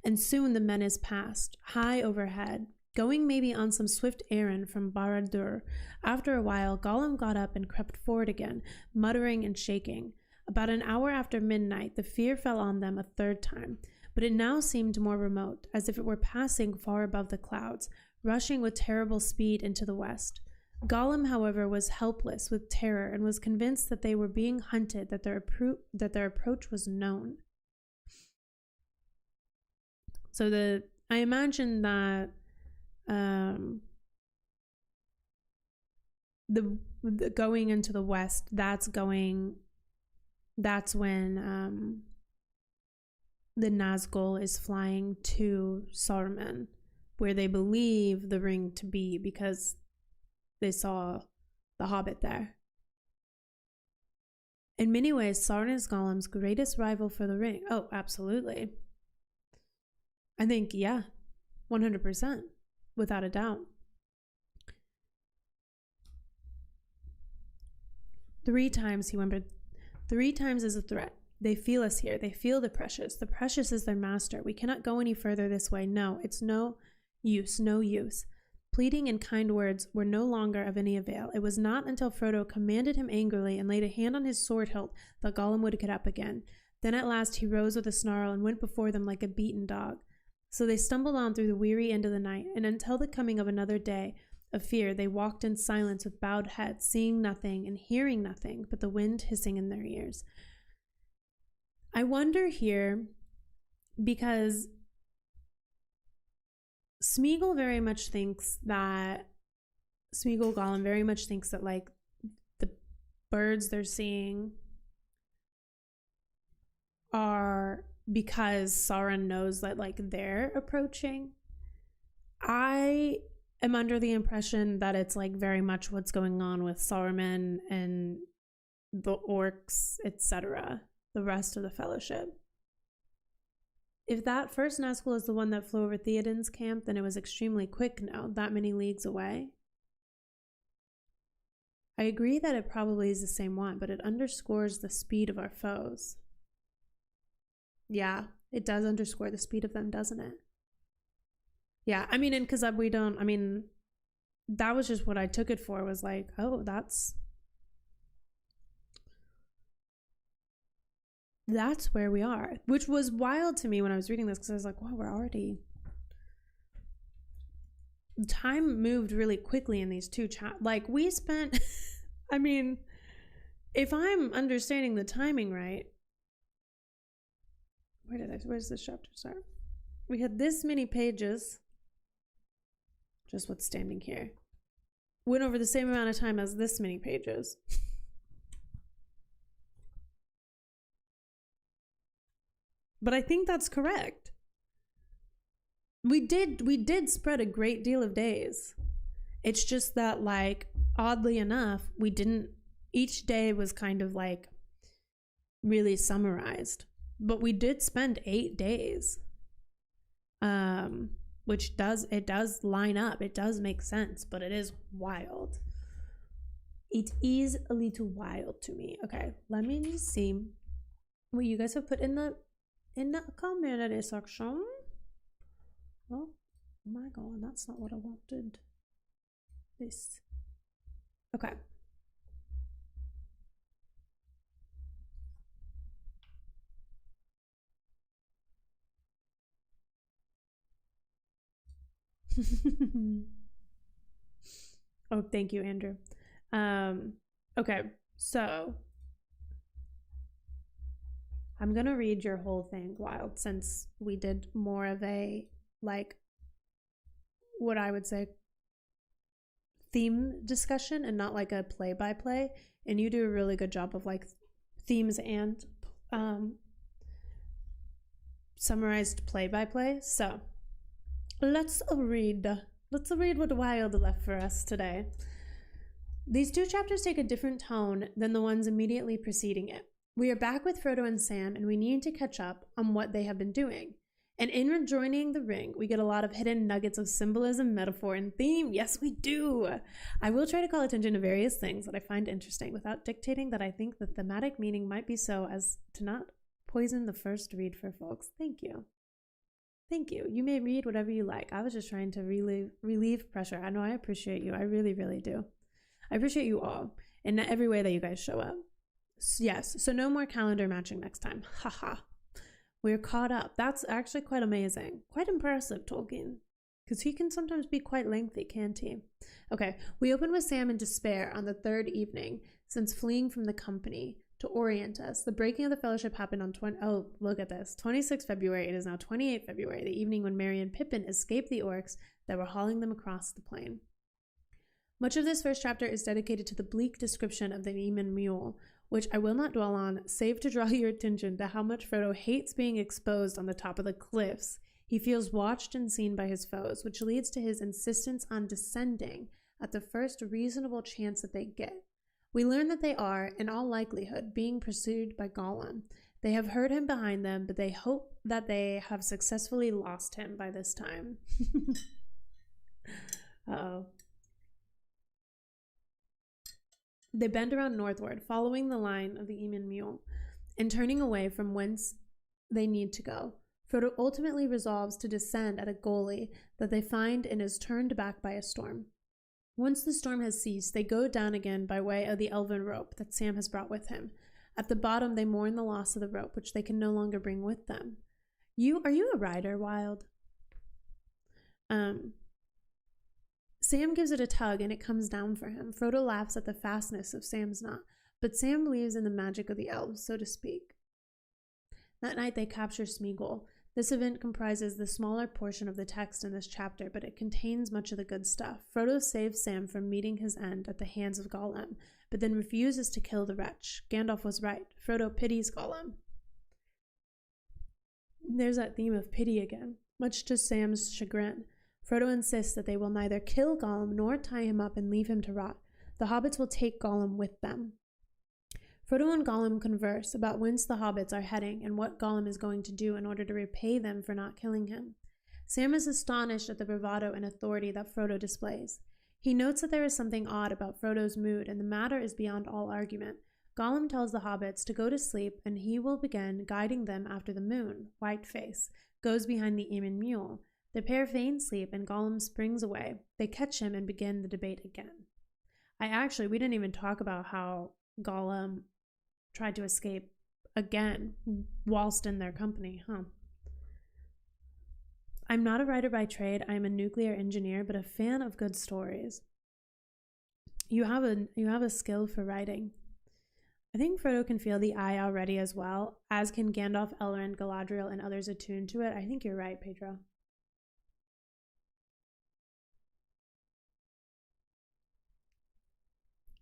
And soon the menace passed, high overhead, going maybe on some swift errand from Barad-dûr. After a while, Gollum got up and crept forward again, muttering and shaking. About an hour after midnight, the fear fell on them a third time, but it now seemed more remote, as if it were passing far above the clouds, rushing with terrible speed into the west. Gollum, however, was helpless with terror and was convinced that they were being hunted, that their approach was known. So I imagine that the going into the west, that's when the Nazgul is flying to Saruman, where they believe the ring to be, because they saw the Hobbit there. In many ways, Sauron is Gollum's greatest rival for the ring. Oh, absolutely. I think, yeah, 100%, without a doubt. 3 times, he whimpered. 3 times is a threat. They feel us here. They feel the precious. The precious is their master. We cannot go any further this way. No, it's no use, no use. Pleading and kind words were no longer of any avail. It was not until Frodo commanded him angrily and laid a hand on his sword hilt that Gollum would get up again. Then at last he rose with a snarl and went before them like a beaten dog. So they stumbled on through the weary end of the night, and until the coming of another day of fear they walked in silence with bowed heads, seeing nothing and hearing nothing but the wind hissing in their ears. I wonder here, because Smeagol Gollum very much thinks that, like, the birds they're seeing are because Sauron knows that, like, they're approaching. I am under the impression that it's, like, very much what's going on with Saruman and the orcs, etc., the rest of the Fellowship. If that first Nazgul is the one that flew over Theoden's camp, then it was extremely quick now, that many leagues away. I agree that it probably is the same one, but it underscores the speed of our foes. Yeah, it does underscore the speed of them, doesn't it? Yeah, I mean, and because that was just what I took it for, was like, oh, that's where we are, which was wild to me when I was reading this, because I was like, wow, we're already... Time moved really quickly in these 2 like, we spent... I mean, if I'm understanding the timing right, where's this chapter start? We had this many pages. Just what's standing here. Went over the same amount of time as this many pages. But I think that's correct. We did spread a great deal of days. It's just that, like, oddly enough, we didn't, each day was kind of like really summarized. But we did spend 8 days. Which does line up. It does make sense, but it is wild. It is a little wild to me. Okay, let me just see what you guys have put in the community section. Oh my god, that's not what I wanted. This. Okay. Oh, thank you, Andrew. Okay, so I'm gonna read your whole thing, Wild, since we did more of a, like, what I would say theme discussion and not like a play-by-play, and you do a really good job of like themes and summarized play-by-play. So let's read what Wild left for us today. These 2 chapters take a different tone than the ones immediately preceding it. We are back with Frodo and Sam, and we need to catch up on what they have been doing. And in rejoining the ring, we get a lot of hidden nuggets of symbolism, metaphor, and theme. Yes, we do. I will try to call attention to various things that I find interesting without dictating that I think the thematic meaning might be so as to not poison the first read for folks. Thank you. Thank you. You may read whatever you like. I was just trying to relieve pressure. I know I appreciate you. I really, really do. I appreciate you all in every way that you guys show up. Yes, so no more calendar matching next time. Haha. We're caught up. That's actually quite amazing. Quite impressive, Tolkien. Because he can sometimes be quite lengthy, can't he? Okay, we open with Sam in despair on the 3rd evening since fleeing from the company. To orient us, the breaking of the fellowship happened on 26 February. It is now 28 February, the evening when Merry and Pippin escaped the orcs that were hauling them across the plain. Much of this first chapter is dedicated to the bleak description of the Eamon Mule, which I will not dwell on, save to draw your attention to how much Frodo hates being exposed on the top of the cliffs. He feels watched and seen by his foes, which leads to his insistence on descending at the first reasonable chance that they get. We learn that they are, in all likelihood, being pursued by Gollum. They have heard him behind them, but they hope that they have successfully lost him by this time. Uh-oh. They bend around northward, following the line of the Eamon Mule, and turning away from whence they need to go. Frodo ultimately resolves to descend at a gully that they find and is turned back by a storm. Once the storm has ceased, they go down again by way of the elven rope that Sam has brought with him. At the bottom, they mourn the loss of the rope, which they can no longer bring with them. Are you a rider, Wild? Sam gives it a tug, and it comes down for him. Frodo laughs at the fastness of Sam's knot, but Sam believes in the magic of the elves, so to speak. That night, they capture Smeagol. This event comprises the smaller portion of the text in this chapter, but it contains much of the good stuff. Frodo saves Sam from meeting his end at the hands of Gollum, but then refuses to kill the wretch. Gandalf was right. Frodo pities Gollum. There's that theme of pity again, much to Sam's chagrin. Frodo insists that they will neither kill Gollum nor tie him up and leave him to rot. The hobbits will take Gollum with them. Frodo and Gollum converse about whence the hobbits are heading and what Gollum is going to do in order to repay them for not killing him. Sam is astonished at the bravado and authority that Frodo displays. He notes that there is something odd about Frodo's mood, and the matter is beyond all argument. Gollum tells the hobbits to go to sleep, and he will begin guiding them after the moon, Whiteface, goes behind the Eamon Mule. The pair feign sleep, and Gollum springs away. They catch him and begin the debate again. We didn't even talk about how Gollum tried to escape again whilst in their company, huh? I'm not a writer by trade. I am a nuclear engineer, but a fan of good stories. You have a skill for writing. I think Frodo can feel the eye already as well, as can Gandalf, Elrond, Galadriel, and others attuned to it. I think you're right, Pedro.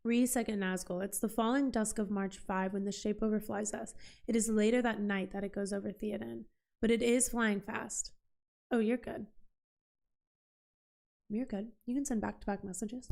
Read second Nazgul. It's the falling dusk of March 5 when the shape overflies us. It is later that night that it goes over Theoden. But it is flying fast. Oh, you're good. You're good. You can send back-to-back messages.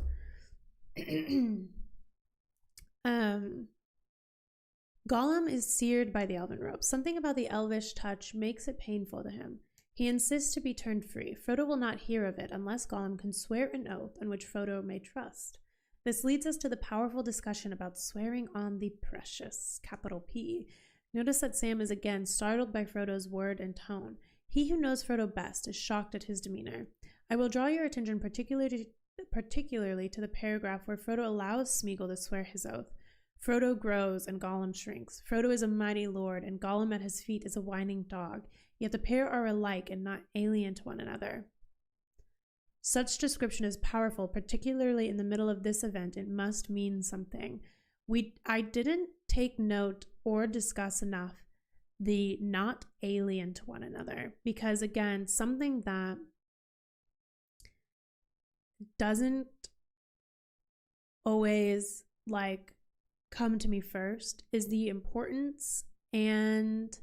Gollum is seared by the elven rope. Something about the elvish touch makes it painful to him. He insists to be turned free. Frodo will not hear of it unless Gollum can swear an oath on which Frodo may trust. This leads us to the powerful discussion about swearing on the precious, capital P. Notice that Sam is again startled by Frodo's word and tone. He who knows Frodo best is shocked at his demeanor. I will draw your attention particularly to the paragraph where Frodo allows Smeagol to swear his oath. Frodo grows and Gollum shrinks. Frodo is a mighty lord and Gollum at his feet is a whining dog. Yet the pair are alike and not alien to one another. Such description is powerful, particularly in the middle of this event. It must mean something. I didn't take note or discuss enough the not alien to one another, because again, something that doesn't always come to me first is the importance and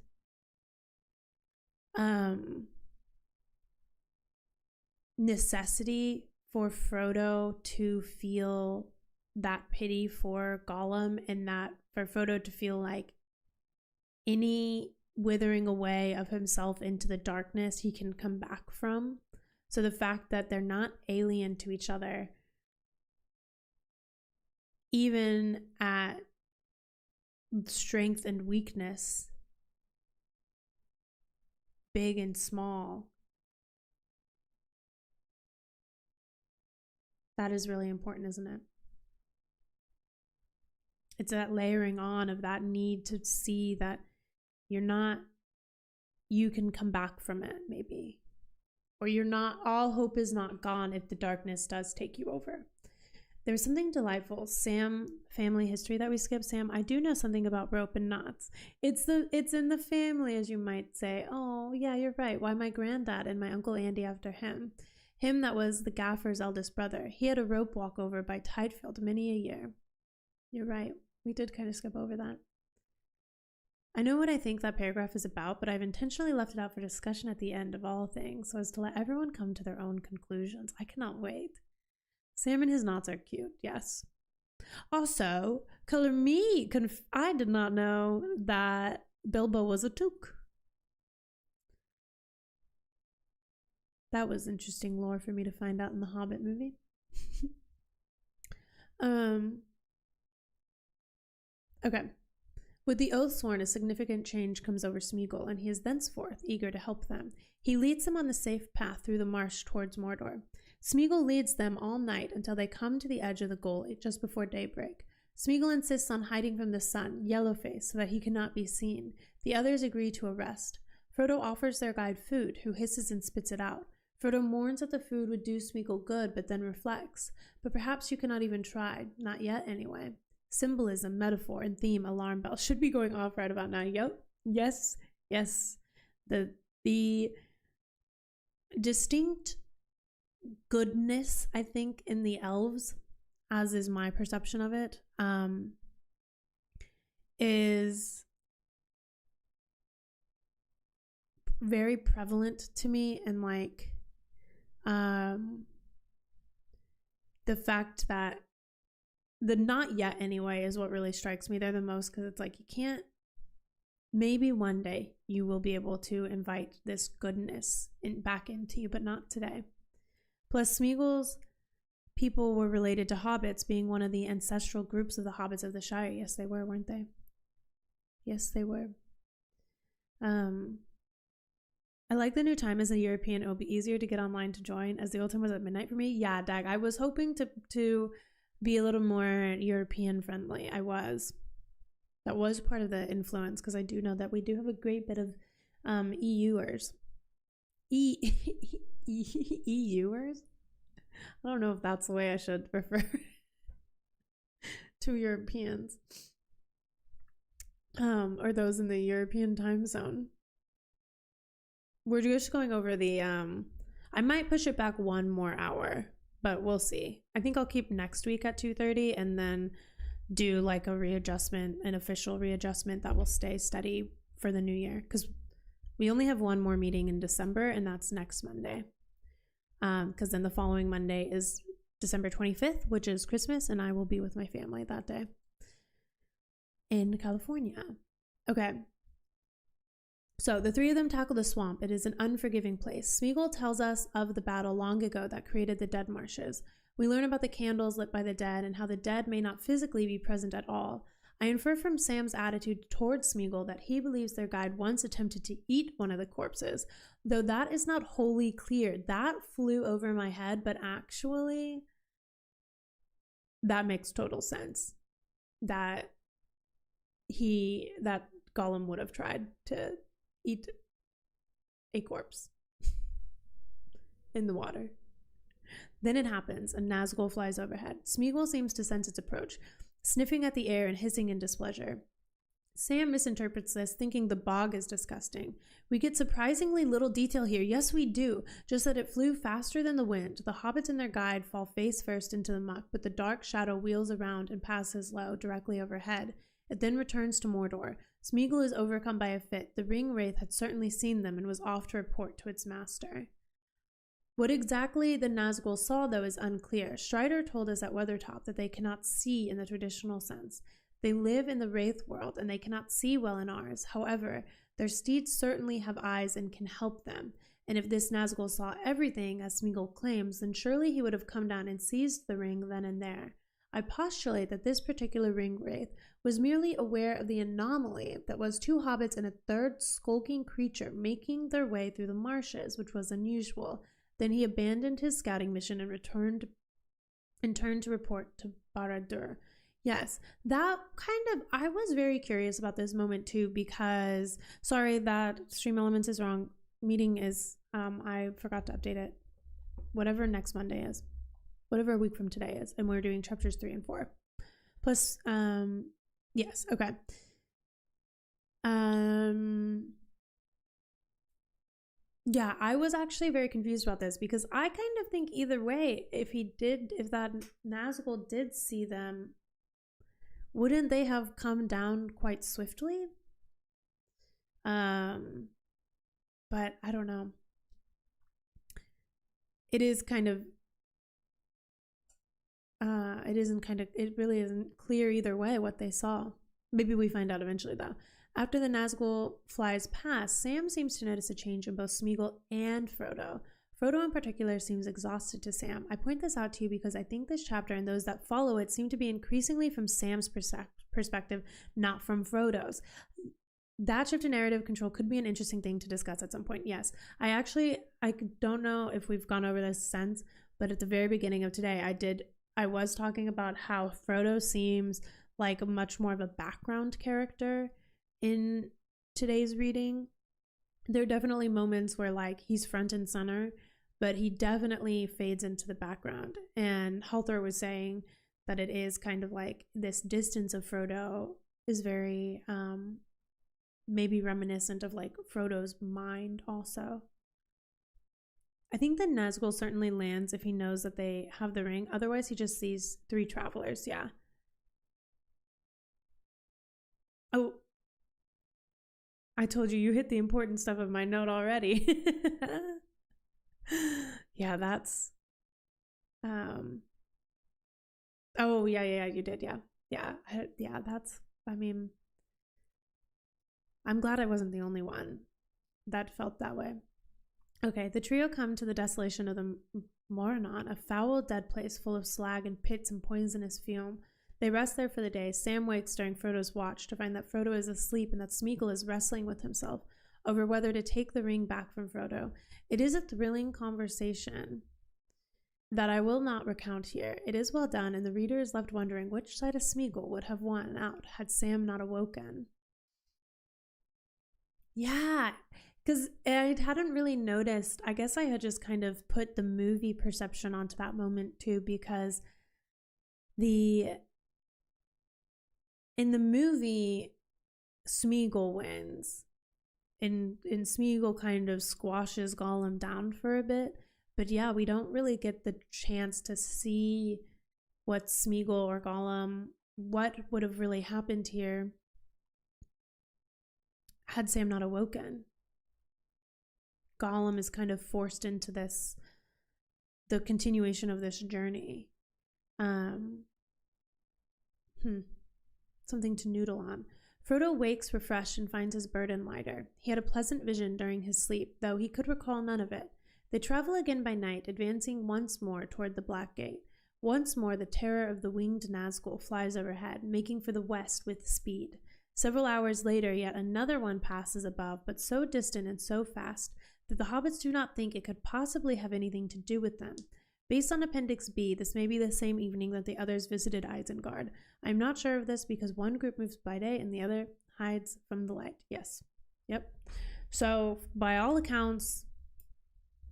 necessity for Frodo to feel that pity for Gollum, and that for Frodo to feel like any withering away of himself into the darkness he can come back from. So the fact that they're not alien to each other, even at strength and weakness, big and small, that is really important, isn't it? It's that layering on of that need to see that you can come back from it, maybe. Or all hope is not gone if the darkness does take you over. There's something delightful. Sam, family history that we skipped. Sam, I do know something about rope and knots. It's in the family, as you might say. Oh, yeah, you're right. Why my granddad and my Uncle Andy after him? Him that was the gaffer's eldest brother. He had a rope walkover by Tidefield many a year. You're right. We did kind of skip over that. I know what I think that paragraph is about, but I've intentionally left it out for discussion at the end of all things so as to let everyone come to their own conclusions. I cannot wait. Sam and his knots are cute, yes. Also, color me, I did not know that Bilbo was a took. That was interesting lore for me to find out in the Hobbit movie. Okay. With the oath sworn, a significant change comes over Smeagol, and he is thenceforth eager to help them. He leads them on the safe path through the marsh towards Mordor. Smeagol leads them all night until they come to the edge of the gully just before daybreak. Smeagol insists on hiding from the sun, Yellowface, so that he cannot be seen. The others agree to a rest. Frodo offers their guide food, who hisses and spits it out. Frodo mourns that the food would do Smeagol good, but then reflects. But perhaps you cannot even try. Not yet, anyway. Symbolism, metaphor, and theme alarm bells should be going off right about now. Yep. Yes. The distinct goodness, I think, in the elves, as is my perception of it, is very prevalent to me, and the fact that the not yet anyway is what really strikes me there the most, because it's you can't, maybe one day you will be able to invite this goodness back into you, but not today. Plus, Smeagol's people were related to hobbits, being one of the ancestral groups of the hobbits of the Shire. Yes, they were, weren't they? Yes, they were. I like the new time as a European. It will be easier to get online to join, as the old time was at midnight for me. Yeah, Dag, I was hoping to be a little more European friendly. That was part of the influence, because I do know that we do have a great bit of EUers. EUers? I don't know if that's the way I should refer to Europeans. or those in the European time zone. We're just going over the I might push it back 1 more hour, but we'll see. I think I'll keep next week at 2:30 and then do like a readjustment, an official readjustment that will stay steady for the new year, because we only have 1 more meeting in December, and that's next Monday. Because then the following Monday is December 25th, which is Christmas, and I will be with my family that day in California. Okay. So the 3 of them tackle the swamp. It is an unforgiving place. Smeagol tells us of the battle long ago that created the dead marshes. We learn about the candles lit by the dead and how the dead may not physically be present at all. I infer from Sam's attitude towards Smeagol that he believes their guide once attempted to eat one of the corpses, though that is not wholly clear. That flew over my head, but actually, that makes total sense. That Gollum would have tried to eat a corpse in the water. Then it happens, and Nazgul flies overhead. Smeagol seems to sense its approach, sniffing at the air and hissing in displeasure. Sam misinterprets this, thinking the bog is disgusting. We get surprisingly little detail here. Yes, we do. Just that it flew faster than the wind. The hobbits and their guide fall face first into the muck, but the dark shadow wheels around and passes low, directly overhead. It then returns to Mordor. Smeagol is overcome by a fit. The ring wraith had certainly seen them and was off to report to its master. What exactly the Nazgul saw, though, is unclear. Strider told us at Weathertop that they cannot see in the traditional sense. They live in the wraith world, and they cannot see well in ours. However, their steeds certainly have eyes and can help them. And if this Nazgul saw everything, as Smeagol claims, then surely he would have come down and seized the ring then and there. I postulate that this particular ring wraith was merely aware of the anomaly that was 2 hobbits and a 3rd skulking creature making their way through the marshes, which was unusual. Then he abandoned his scouting mission and turned to report to Barad-dûr. Yes, that I was very curious about this moment too, because, sorry that Stream Elements is wrong. Meeting is, I forgot to update it. Whatever next Monday is. Whatever a week from today is. And we're doing chapters 3 and 4. Plus, yes, okay. Yeah, I was actually very confused about this, because I kind of think either way, if that Nazgul did see them, wouldn't they have come down quite swiftly? But I don't know. It is kind of, it really isn't clear either way what they saw. Maybe we find out eventually, though. After the Nazgul flies past, Sam seems to notice a change in both Smeagol and Frodo. Frodo in particular seems exhausted to Sam. I point this out to you because I think this chapter and those that follow it seem to be increasingly from Sam's perspective, not from Frodo's. That shift in narrative control could be an interesting thing to discuss at some point. Yes, I don't know if we've gone over this since, but at the very beginning of today, I was talking about how Frodo seems like much more of a background character in today's reading. There are definitely moments where like he's front and center, but he definitely fades into the background. And Halthor was saying that it is kind of like this distance of Frodo is very maybe reminiscent of like Frodo's mind also. I think that Nazgul certainly lands if he knows that they have the ring. Otherwise, he just sees 3 travelers. Yeah. Oh, I told you hit the important stuff of my note already. Yeah, that's... Oh, yeah, you did, yeah. Yeah, that's... I mean... I'm glad I wasn't the only one that felt that way. Okay, the trio come to the desolation of the Moranon, a foul, dead place full of slag and pits and poisonous fume. They rest there for the day. Sam wakes during Frodo's watch to find that Frodo is asleep and that Smeagol is wrestling with himself over whether to take the ring back from Frodo. It is a thrilling conversation that I will not recount here. It is well done, and the reader is left wondering which side of Smeagol would have won out had Sam not awoken. Yeah, because I hadn't really noticed. I guess I had just kind of put the movie perception onto that moment too, because in the movie, Smeagol wins. And Smeagol kind of squashes Gollum down for a bit. But yeah, we don't really get the chance to see what Smeagol or Gollum, what would have really happened here had Sam not awoken. Gollum is kind of forced into this, the continuation of this journey. Something to noodle on. Frodo wakes refreshed and finds his burden lighter. He had a pleasant vision during his sleep, though he could recall none of it. They travel again by night, advancing once more toward the Black Gate. Once more the terror of the winged Nazgul flies overhead, making for the west with speed. Several hours later, yet another one passes above, but so distant and so fast that the hobbits do not think it could possibly have anything to do with them. Based on Appendix B, this may be the same evening that the others visited Isengard. I am not sure of this because one group moves by day and the other hides from the light. Yes. Yep. So, by all accounts,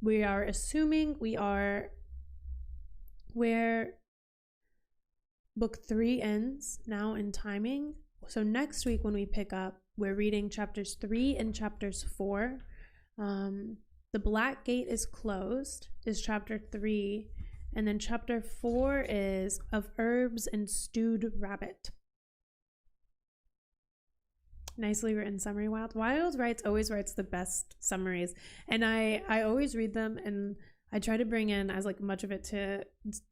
we are assuming we are where book 3 ends now in timing. So next week when we pick up, we're reading chapters 3 and chapters 4. The Black Gate is closed is chapter 3, and then chapter 4 is of herbs and stewed rabbit. Nicely written summary. Wild always writes the best summaries, and I always read them, and I try to bring in as like much of it to.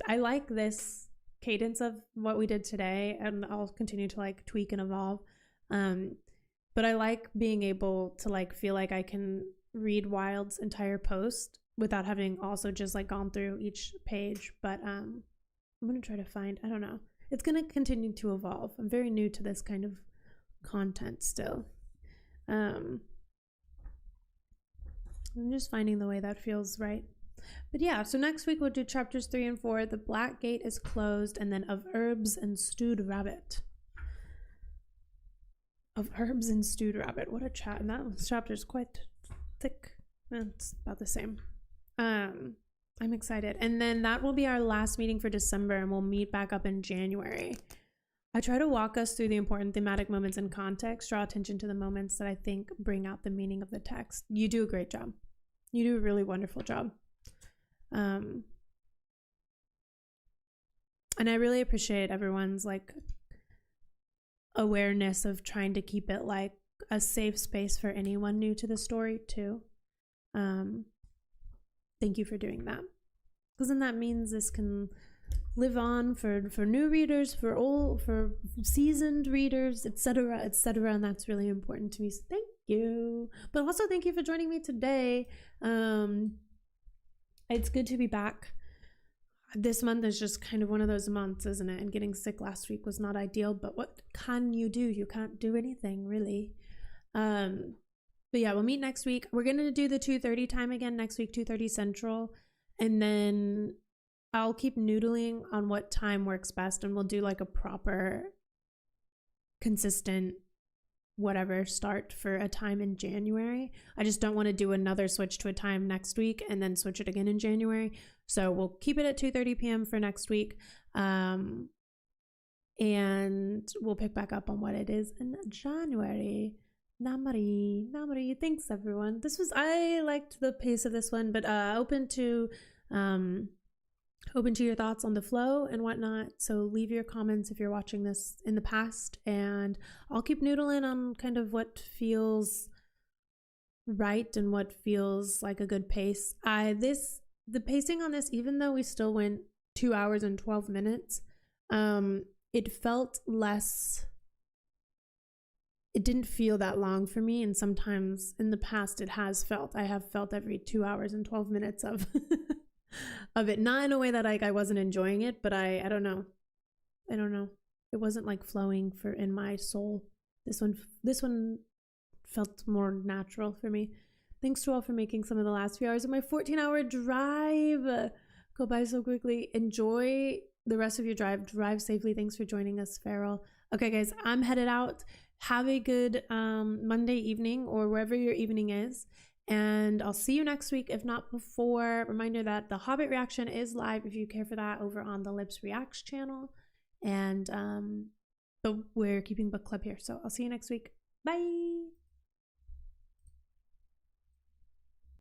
I like this cadence of what we did today, and I'll continue to like tweak and evolve. But I like being able to like feel like I can read Wild's entire post without having also just like gone through each page. But I'm gonna try to find, I don't know, it's gonna continue to evolve. I'm very new to this kind of content still. I'm just finding the way that feels right. But yeah, so next week we'll do chapters 3 and 4. The Black Gate is closed, and then of herbs and stewed rabbit. Of herbs and stewed rabbit. What a chat. And that chapter is quite thick. It's about the same. I'm excited. And then that will be our last meeting for December, and we'll meet back up in January. I try to walk us through the important thematic moments in context, draw attention to the moments that I think bring out the meaning of the text. You do a great job. You do a really wonderful job. And I really appreciate everyone's like awareness of trying to keep it like a safe space for anyone new to the story too. Thank you for doing that, because then that means this can live on for new readers, for seasoned readers, etc., etc., and that's really important to me. So thank you. But also thank you for joining me today. It's good to be back. This month is just kind of one of those months, isn't it? And getting sick last week was not ideal, but what can you do? You can't do anything, really. But yeah, we'll meet next week. We're going to do the 2:30 time again next week, 2:30 Central. And then I'll keep noodling on what time works best, and we'll do like a proper, consistent whatever start for a time in January. I just don't want to do another switch to a time next week and then switch it again in January. So we'll keep it at 2:30 p.m. for next week. And we'll pick back up on what it is in January. Namari. Thanks everyone. I liked the pace of this one, but open to your thoughts on the flow and whatnot. So leave your comments if you're watching this in the past, and I'll keep noodling on kind of what feels right and what feels like a good pace. The pacing on this, even though we still went 2 hours and 12 minutes, it felt less. It didn't feel that long for me, and sometimes in the past I have felt every 2 hours and 12 minutes of of it, not in a way that I wasn't enjoying it, but I don't know, it wasn't like flowing in my soul. This one felt more natural for me. Thanks to all for making some of the last few hours of my 14-hour drive go by so quickly. Enjoy the rest of your drive safely. Thanks for joining us, Farrell. Okay guys, I'm headed out. Have a good Monday evening, or wherever your evening is. And I'll see you next week, if not before. Reminder that the Hobbit reaction is live if you care for that, over on the Lips Reacts channel. And but we're keeping book club here. So I'll see you next week. Bye.